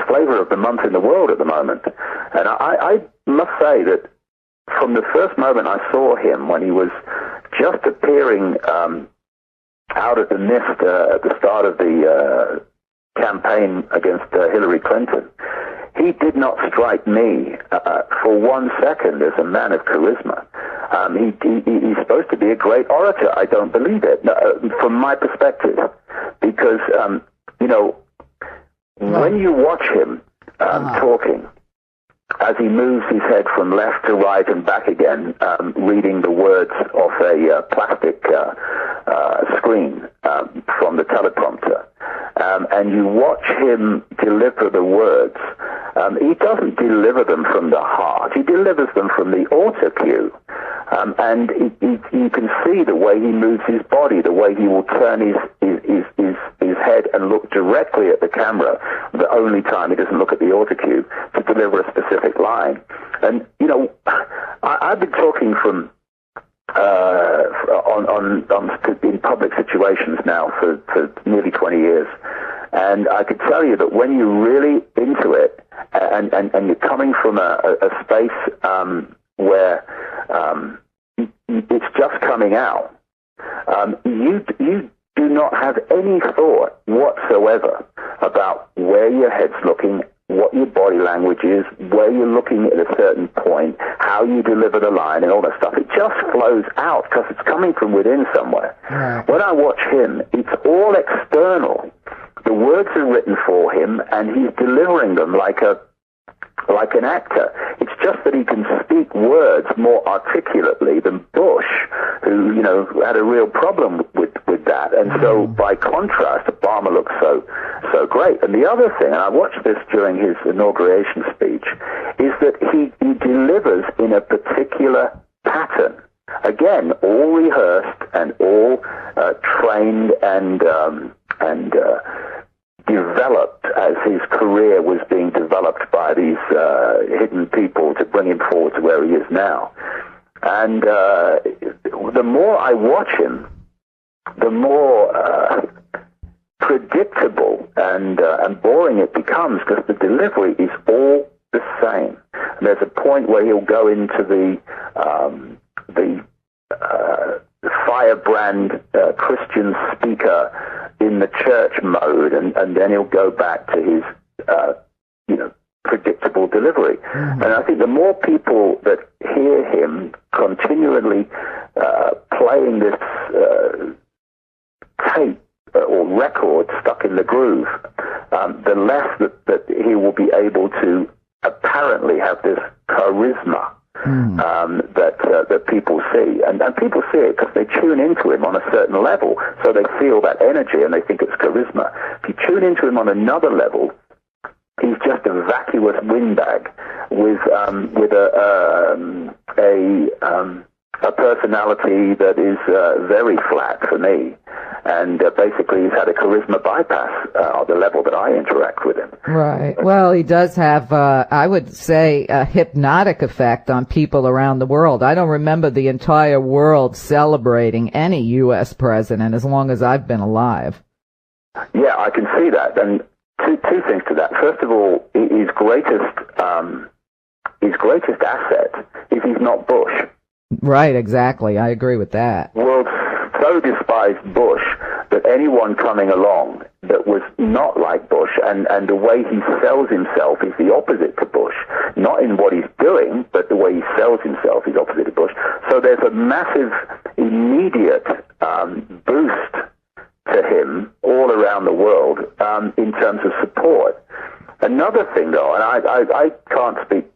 flavor of the month in the world at the moment. And I must say that from the first moment I saw him, when he was just appearing out of the mist at the start of the campaign against Hillary Clinton, he did not strike me for 1 second as a man of charisma. He's supposed to be a great orator. I don't believe it, from my perspective, because, you know, when you watch him talking, as he moves his head from left to right and back again, reading the words off a plastic screen from the teleprompter, and you watch him deliver the words, he doesn't deliver them from the heart. He delivers them from the autocue. And you can see the way he moves his body, the way he will turn his head and look directly at the camera, the only time he doesn't look at the autocue, to deliver a specific line. And, you know, I've been talking from in public situations now for nearly 20 years. And I could tell you that when you're really into it, and you're coming from a space where it's just coming out, you do not have any thought whatsoever about where your head's looking, what your body language is, where you're looking at a certain point, how you deliver the line, and all that stuff. It just flows out because it's coming from within somewhere. Right. When I watch him, it's all external. The words are written for him, and he's delivering them like an actor. It's just that he can speak words more articulately than Bush, who, you know, had a real problem with that. And so, by contrast, Obama looks so great. And the other thing, and I watched this during his inauguration speech, is that he delivers in a particular pattern. Again, all rehearsed and all trained and developed as his career was being developed by these hidden people to bring him forward to where he is now. And the more I watch him, the more predictable and boring it becomes, because the delivery is all the same. And there's a point where he'll go into the firebrand Christian speaker in the church mode, and then he'll go back to his, predictable delivery. Mm-hmm. And I think the more people that hear him continually playing this tape or record stuck in the groove, the less that he will be able to apparently have this charisma that people see. And people see it because they tune into him on a certain level, so they feel that energy and they think it's charisma. If you tune into him on another level, he's just a vacuous windbag with a personality that is very flat for me. And basically, he's had a charisma bypass at the level that I interact with him. Right. Well, he does have, I would say, a hypnotic effect on people around the world. I don't remember the entire world celebrating any U.S. president as long as I've been alive. Yeah, I can see that. And two things to that. First of all, his greatest asset is he's not Bush. Right, exactly. I agree with that. World so despised Bush that anyone coming along that was not like Bush, and the way he sells himself is the opposite to Bush. Not in what he's doing, but the way he sells himself is opposite to Bush. So there's a massive, immediate boost to him all around the world in terms of support. Another thing, though, and I can't speak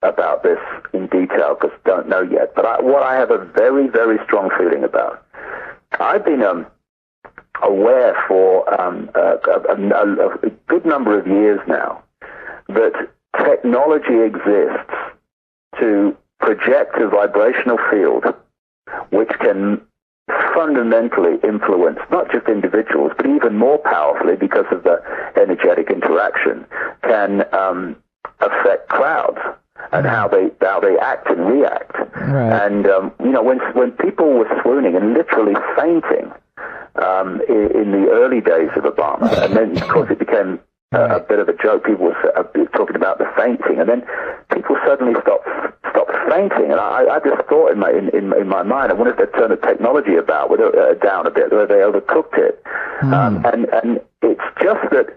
about this in detail because I don't know yet, but what I have a very, very strong feeling about, I've been aware for a good number of years now that technology exists to project a vibrational field which can fundamentally influence not just individuals, but even more powerfully, because of the energetic interaction, can affect crowds and how they act and react. Right. And when people were swooning and literally fainting in the early days of Obama, and then of course it became a bit of a joke. People were talking about the fainting, and then people suddenly stopped fainting. And I just thought in my mind, I wonder if they'd turn the technology down a bit, whether they overcooked it. And it's just that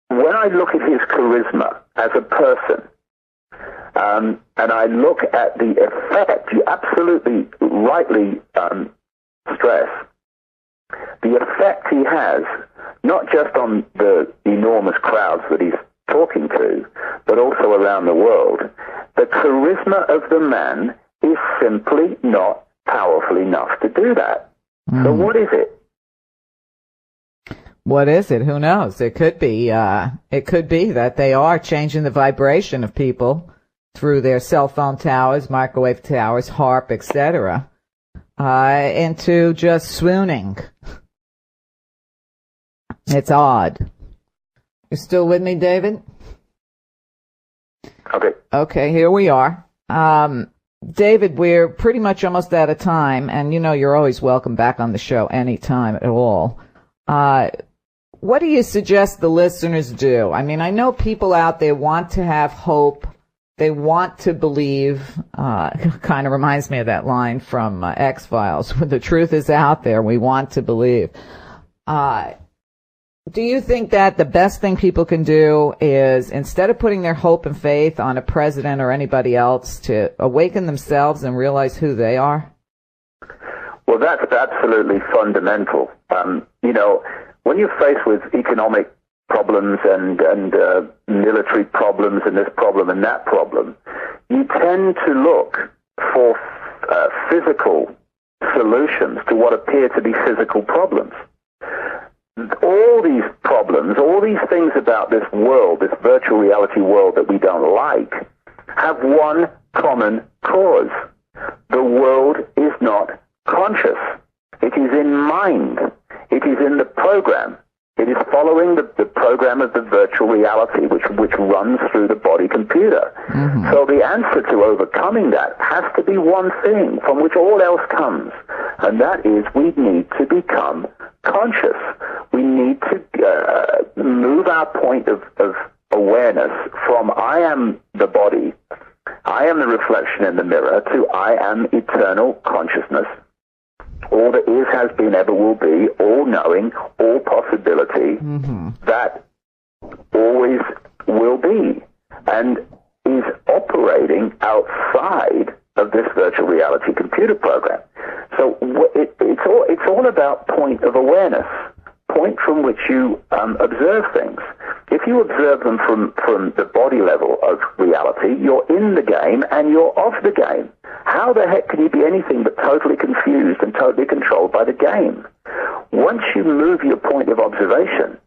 when I look at his charisma as a person, and I look at the effect, you absolutely rightly stress the effect he has, not just on the enormous crowds that he's talking to, but also around the world. The charisma of the man is simply not powerful enough to do that. So what is it? What is it? Who knows? It could be that they are changing the vibration of people through their cell phone towers, microwave towers, HAARP, etc., into just swooning. It's odd. You still with me, David? Okay. Okay, here we are. David, we're pretty much almost out of time, and you're always welcome back on the show anytime at all. What do you suggest the listeners do? I mean, I know people out there want to have hope. They want to believe. Kind of reminds me of that line from X-Files. When the truth is out there, we want to believe. Do you think that the best thing people can do is, instead of putting their hope and faith on a president or anybody else, to awaken themselves and realize who they are? Well, that's absolutely fundamental. When you're faced with economic problems and military problems and this problem and that problem, you tend to look for physical solutions to what appear to be physical problems. All these problems, all these things about this world, this virtual reality world that we don't like, have one common cause. The world is not conscious. It is in mind. It is in the program. It is following the program of the virtual reality which runs through the body computer. So the answer to overcoming that has to be one thing from which all else comes, and that is we need to become conscious. We need to move our point of awareness from I am the body, I am the reflection in the mirror, to I am eternal consciousness. All that is, has been, ever will be, all knowing, all possibility, that always will be, and is operating outside of this virtual reality computer program. So it's all about point of awareness, point from which you observe things. If you observe them from the body level of reality, you're in the game and you're off the game. How the heck can you be anything but totally confused and totally controlled by the game? Once you move your point of observation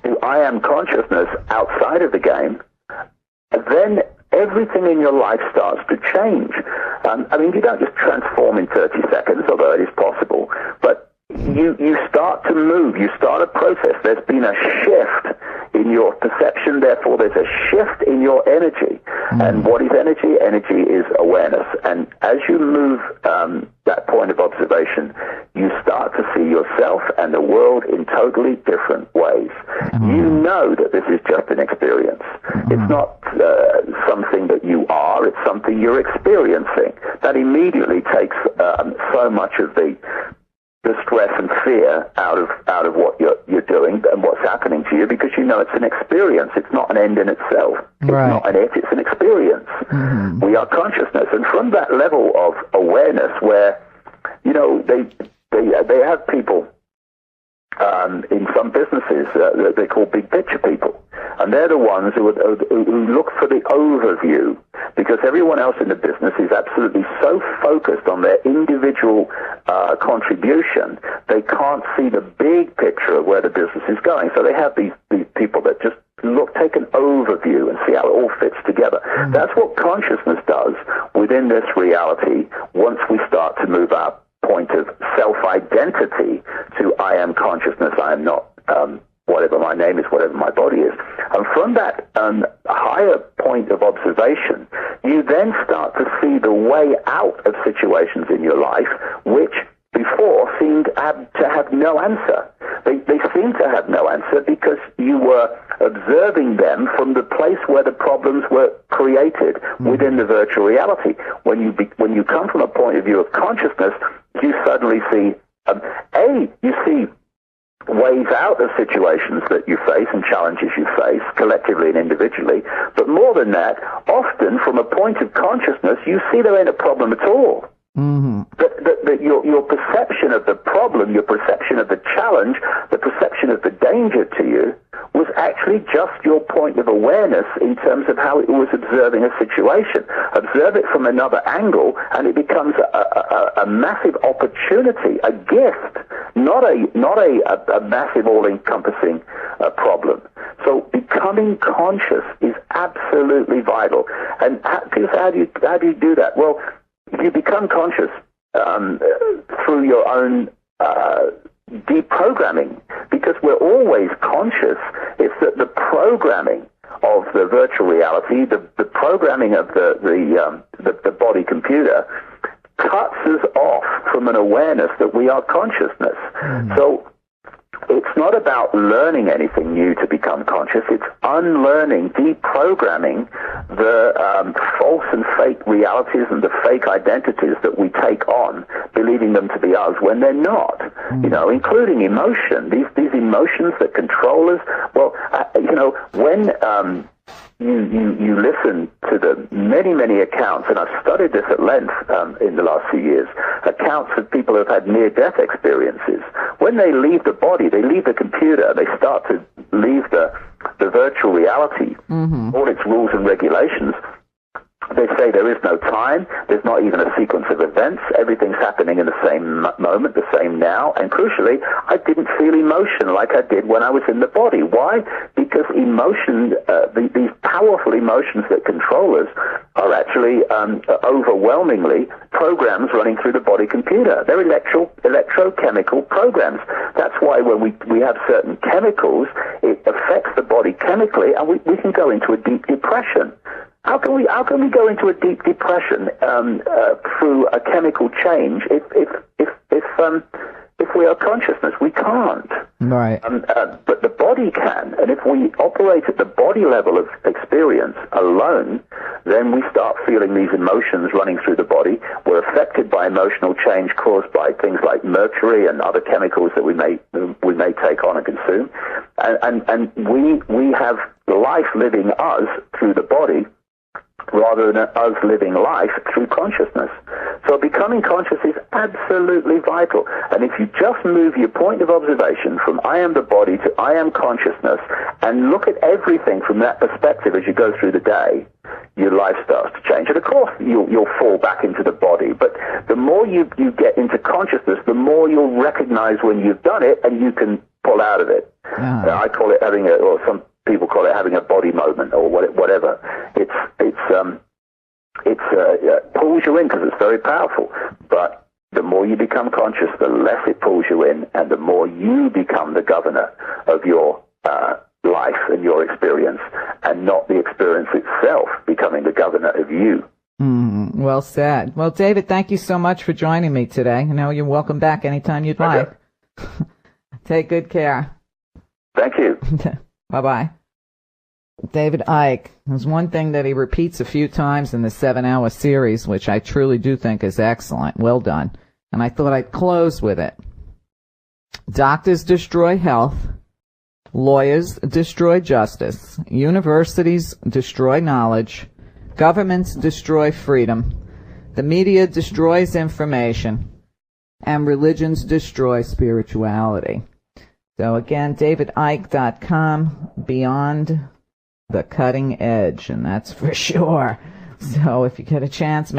to I am consciousness outside of the game, then everything in your life starts to change. You don't just transform in 30 seconds, although it is possible, but you start to move, you start a process. There's been a shift in your perception, therefore there's a shift in your energy. And what is energy? Energy is awareness. And as you move that point of observation, you start to see yourself and the world in totally different ways. You know that this is just an experience. It's not something that you are, it's something you're experiencing. That immediately takes so much of the stress and fear out of what you're doing and what's happening to you, because you know it's an experience. It's not an end in itself. It's not an it, it's an experience. We are consciousness. And from that level of awareness where, they have people in some businesses that they call big picture people. And they're the ones who look for the overview, because everyone else in the business is absolutely so focused on their individual contribution, they can't see the big picture of where the business is going. So they have these people that just take an overview and see how it all fits together. Mm-hmm. That's what consciousness does within this reality once we start to move our point of self-identity to I am consciousness, I am not whatever my name is, whatever my body is. And from that higher point of observation, you then start to see the way out of situations in your life which before seemed to have no answer. They seemed to have no answer because you were observing them from the place where the problems were created within the virtual reality. When you come from a point of view of consciousness, you suddenly see, you see ways out of situations that you face and challenges you face collectively and individually. But more than that, often from a point of consciousness, you see there ain't a problem at all. Mm-hmm. That your perception of the problem, your perception of the challenge, the perception of the danger to you was actually just your point of awareness in terms of how it was observing a situation. Observe it from another angle and it becomes a massive opportunity, a gift, not a massive all-encompassing problem. So becoming conscious is absolutely vital. And how do you do that? Well, you become conscious through your own deprogramming, because we're always conscious. It's that the programming of the virtual reality, the programming of the body computer, cuts us off from an awareness that we are consciousness. Mm-hmm. So it's not about learning anything new to become conscious. It's unlearning, deprogramming the false and fake realities and the fake identities that we take on, believing them to be us when they're not. Mm. You know, including emotion. These emotions that control us. Well, when you listen to the many accounts, and I've studied this at length in the last few years, accounts of people who have had near-death experiences. When they leave the body, they leave the computer, they start to leave the virtual reality, all its rules and regulations. They say there is no time, there's not even a sequence of events, everything's happening in the same moment, the same now, and crucially, I didn't feel emotion like I did when I was in the body. Why? Because emotion, these powerful emotions that control us are actually overwhelmingly programs running through the body computer. They're electrochemical programs. That's why when we have certain chemicals, it affects the body chemically, and we can go into a deep depression. How can we go into a deep depression through a chemical change if we are consciousness? We can't. Right. But the body can, and if we operate at the body level of experience alone, then we start feeling these emotions running through the body. We're affected by emotional change caused by things like mercury and other chemicals that we may take on and consume, and we have life living us through the body, rather than us living life through consciousness. So becoming conscious is absolutely vital. And if you just move your point of observation from I am the body to I am consciousness and look at everything from that perspective as you go through the day, your life starts to change. And of course, you'll fall back into the body. But the more you get into consciousness, the more you'll recognize when you've done it and you can pull out of it. I call it some people call it having a body moment or whatever. It pulls you in because it's very powerful. But the more you become conscious, the less it pulls you in, and the more you become the governor of your life and your experience, and not the experience itself becoming the governor of you. Well said. Well, David, thank you so much for joining me today. I know you're welcome back anytime you'd like. Take good care. Thank you. Bye-bye. David Icke. There's one thing that he repeats a few times in the 7-hour series, which I truly do think is excellent. Well done. And I thought I'd close with it. Doctors destroy health. Lawyers destroy justice. Universities destroy knowledge. Governments destroy freedom. The media destroys information. And religions destroy spirituality. So again, davidicke.com, Beyond the cutting edge, and that's for sure. So if you get a chance,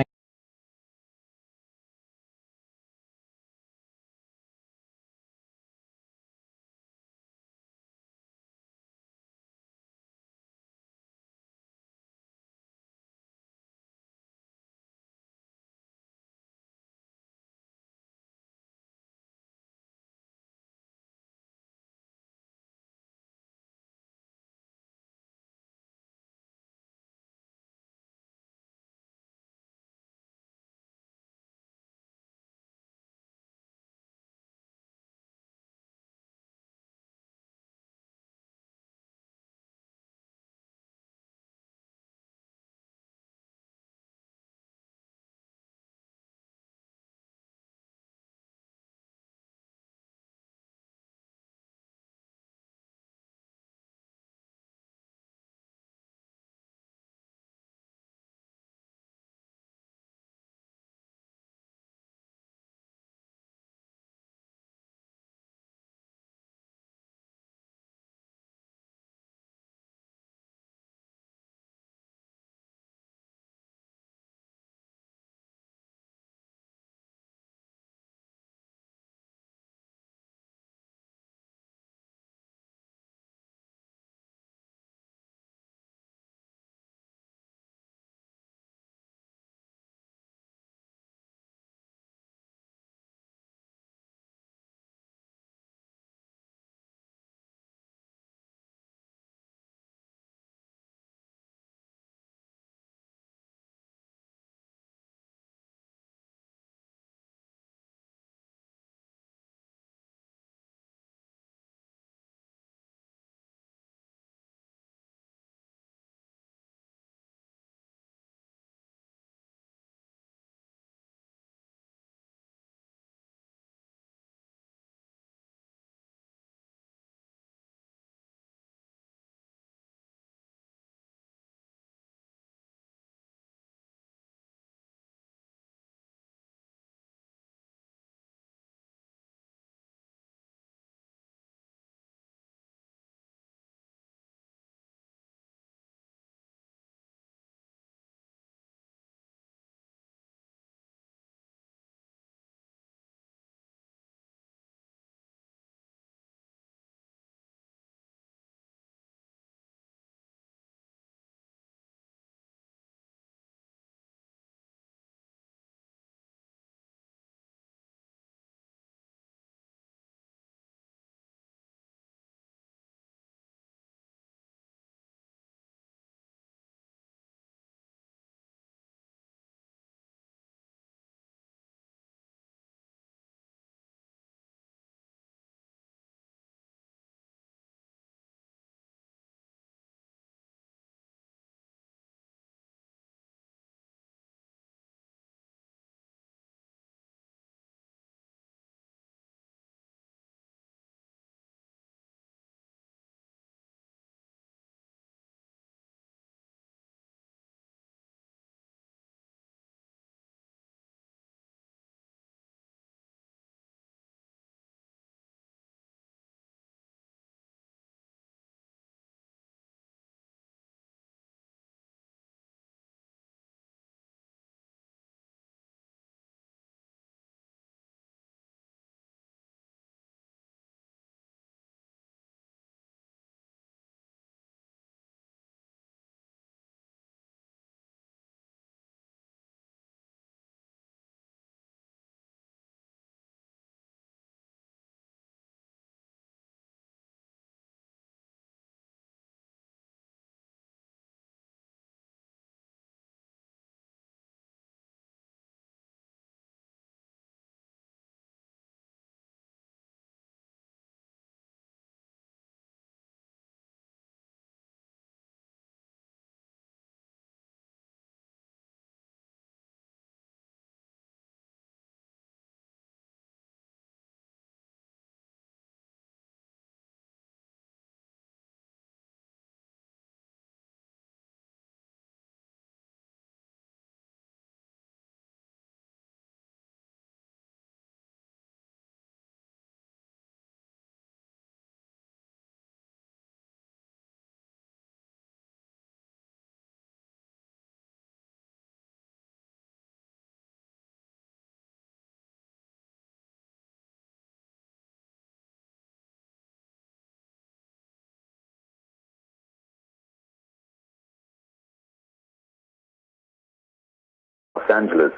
Angeles,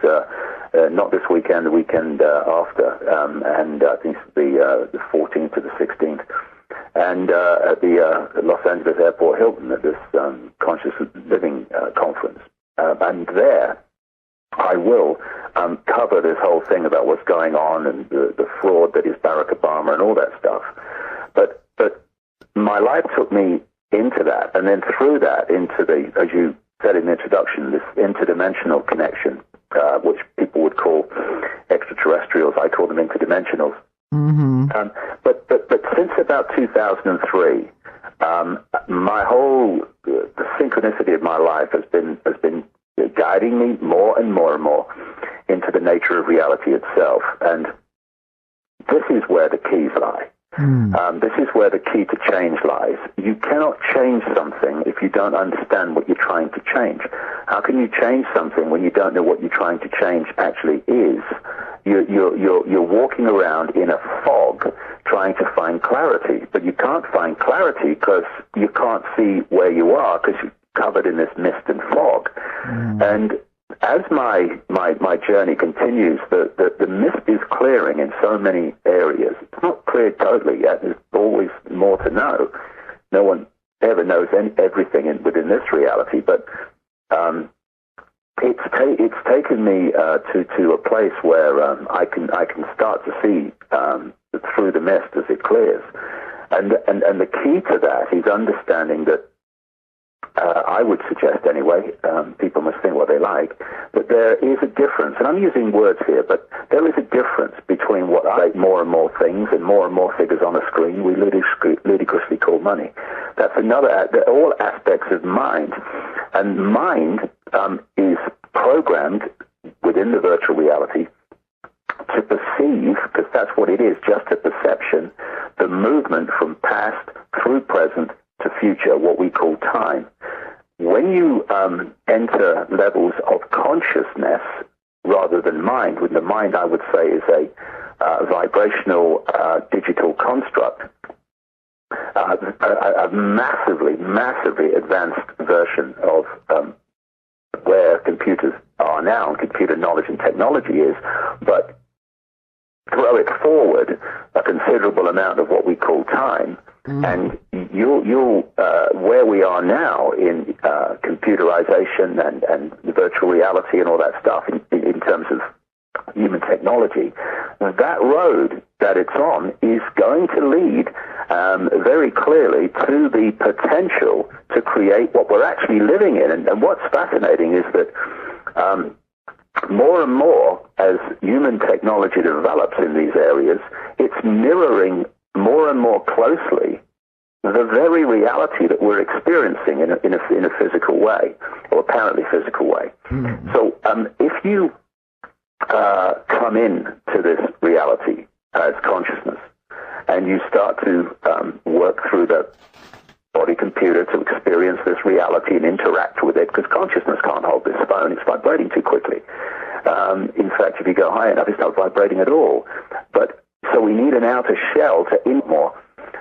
not this weekend, the weekend after, and I think it's the 14th to the 16th. And at the Los Angeles Airport Hilton at this conscious living conference. And there I will cover this whole thing about what's going on and the fraud that is Barack Obama and all that stuff. But my life took me into that, and then through that into the, as you said in the introduction, this interdimensional connection, which people would call extraterrestrials. I call them interdimensionals. Mm-hmm. But since about 2003, my whole the synchronicity of my life has been guiding me more and more and more into the nature of reality itself, and this is where the keys lie. This is where the key to change lies. You cannot change something if you don't understand what you're trying to change. How can you change something when you don't know what you're trying to change actually is? You're walking around in a fog trying to find clarity, but you can't find clarity because you can't see where you are because you're covered in this mist and fog. And as my journey continues, the mist is clearing in so many areas. It's not cleared totally yet. There's always more to know. No one ever knows everything within this reality, but it's taken me to a place where I can start to see through the mist as it clears, and the key to that is understanding that. I would suggest anyway, people must think what they like, but there is a difference, and I'm using words here, but there is a difference between what I like more and more things and more figures on a screen we ludicrously call money. That's another, they're all aspects of mind, and mind is programmed within the virtual reality to perceive, because that's what it is, just a perception, the movement from past through present to future, what we call time. When you enter levels of consciousness rather than mind, when the mind, I would say, is a vibrational digital construct, a massively advanced version of where computers are now and computer knowledge and technology is, but throw it forward a considerable amount of what we call time, and you'll where we are now in computerization and virtual reality and all that stuff in terms of human technology, that road that it's on is going to lead very clearly to the potential to create what we're actually living in. And what's fascinating is that more and more as human technology develops in these areas, it's mirroring more and more closely the very reality that we're experiencing in a physical way, or apparently physical way. So if you come in to this reality as consciousness, and you start to work through the body computer to experience this reality and interact with it, because consciousness can't hold this phone, it's vibrating too quickly. In fact, if you go high enough, it's not vibrating at all. But so we need an outer shell to in more.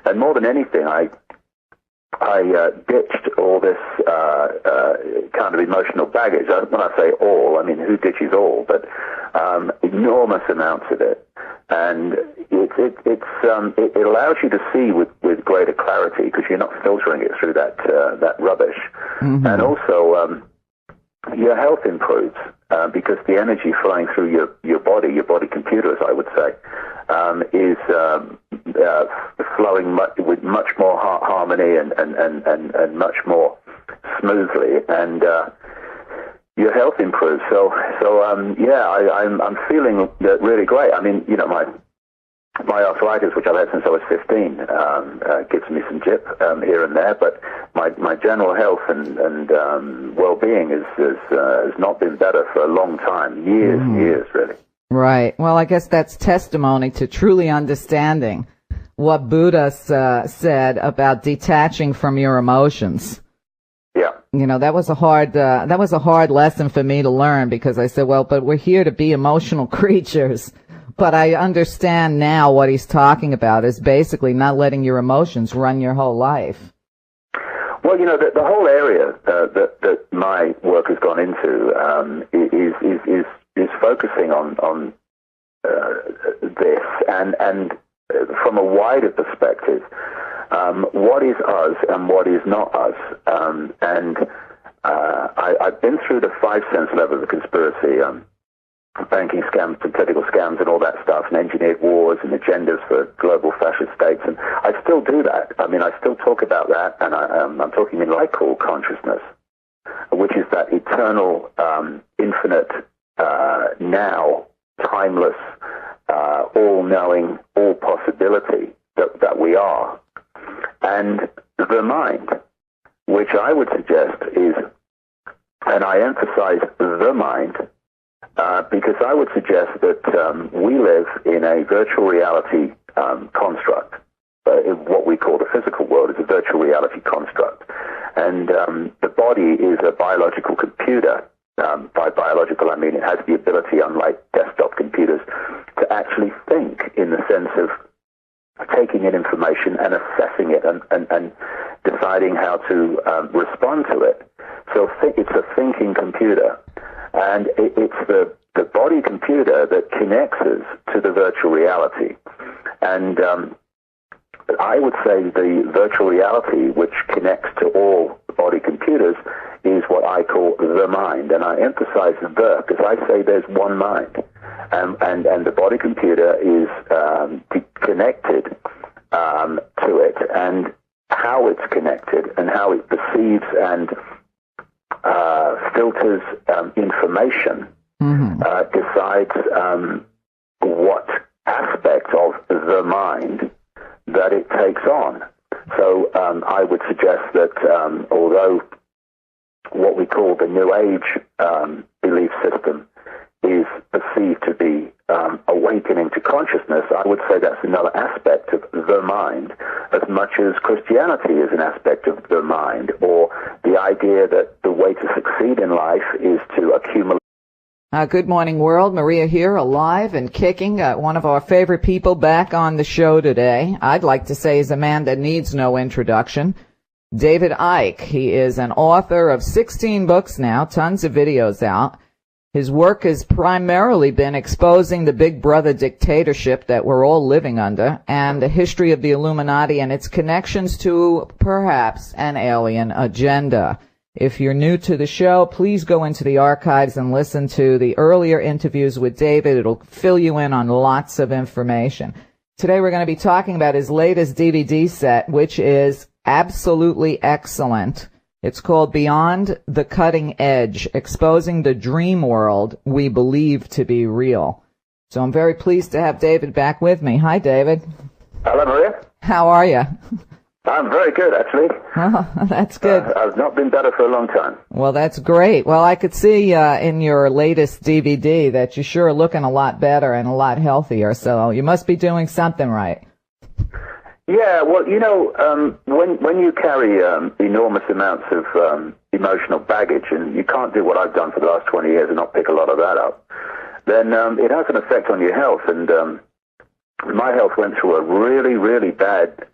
And more than anything, I ditched all this kind of emotional baggage. When I say all, I mean who ditches all, but enormous amounts of it. And it allows you to see with greater clarity because you're not filtering it through that rubbish. And also your health improves because the energy flowing through your body computer, as I would say, is flowing with much more harmony and much more smoothly, and your health improves. So I'm feeling really great. I mean, you know, my arthritis, which I've had since I was 15, gives me some jip here and there, but my general health and well-being has not been better for a long time, years really. Right. Well, I guess that's testimony to truly understanding what Buddha said about detaching from your emotions. Yeah. You know, that was a hard lesson for me to learn, because I said, well, but we're here to be emotional creatures. But I understand now what he's talking about is basically not letting your emotions run your whole life. Well, the whole area that my work has gone into is focusing on this and from a wider perspective, what is us and what is not us, I've been through the 5 sense level of the conspiracy. Banking scams, political scams, and all that stuff, and engineered wars and agendas for global fascist states. And I still do that. I mean, I still talk about that, and I'm talking in what I call consciousness, which is that eternal, infinite, now, timeless, all-knowing, all-possibility that we are. And the mind, which I would suggest is, and I emphasize the mind, because I would suggest that we live in a virtual reality construct. What we call the physical world is a virtual reality construct. And the body is a biological computer. By biological, I mean it has the ability, unlike desktop computers, to actually think in the sense of taking in information and assessing it and deciding how to respond to it. So it's a thinking computer. And it's the body computer that connects us to the virtual reality. And I would say the virtual reality, which connects to all body computers, is what I call the mind. And I emphasize the, because I say there's one mind. And the body computer is connected to it. And how it's connected and how it perceives and filters information, decides what aspect of the mind that it takes on. So I would suggest that although what we call the New Age belief system is perceived to be awakening to consciousness, I would say that's another aspect of the mind, as much as Christianity is an aspect of the mind, or the idea that the way to succeed in life is to accumulate. Good morning, world. Maria here, alive and kicking. One of our favorite people back on the show today. I'd like to say is a man that needs no introduction. David Icke. He is an author of 16 books now, tons of videos out. His work has primarily been exposing the Big Brother dictatorship that we're all living under, and the history of the Illuminati and its connections to, perhaps, an alien agenda. If you're new to the show, please go into the archives and listen to the earlier interviews with David. It'll fill you in on lots of information. Today we're going to be talking about his latest DVD set, which is absolutely excellent. It's called Beyond the Cutting Edge, Exposing the Dream World We Believe to Be Real. So I'm very pleased to have David back with me. Hi, David. Hello, Maria. How are you? I'm very good, actually. Oh, that's good. I've not been better for a long time. Well, that's great. Well, I could see in your latest DVD that you're sure looking a lot better and a lot healthier, so you must be doing something right. Yeah, well, when you carry enormous amounts of emotional baggage, and you can't do what I've done for the last 20 years and not pick a lot of that up, then it has an effect on your health. And my health went through a really, really bad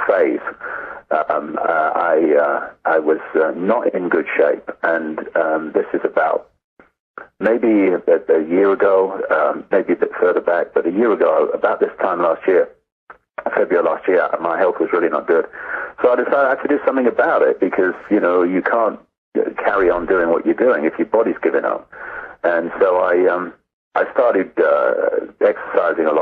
phase. I was not in good shape, and this is about maybe a year ago, maybe a bit further back, but a year ago, about this time last year, February last year, my health was really not good. So I decided I had to do something about it, because, you can't carry on doing what you're doing if your body's giving up. And so I started exercising a lot.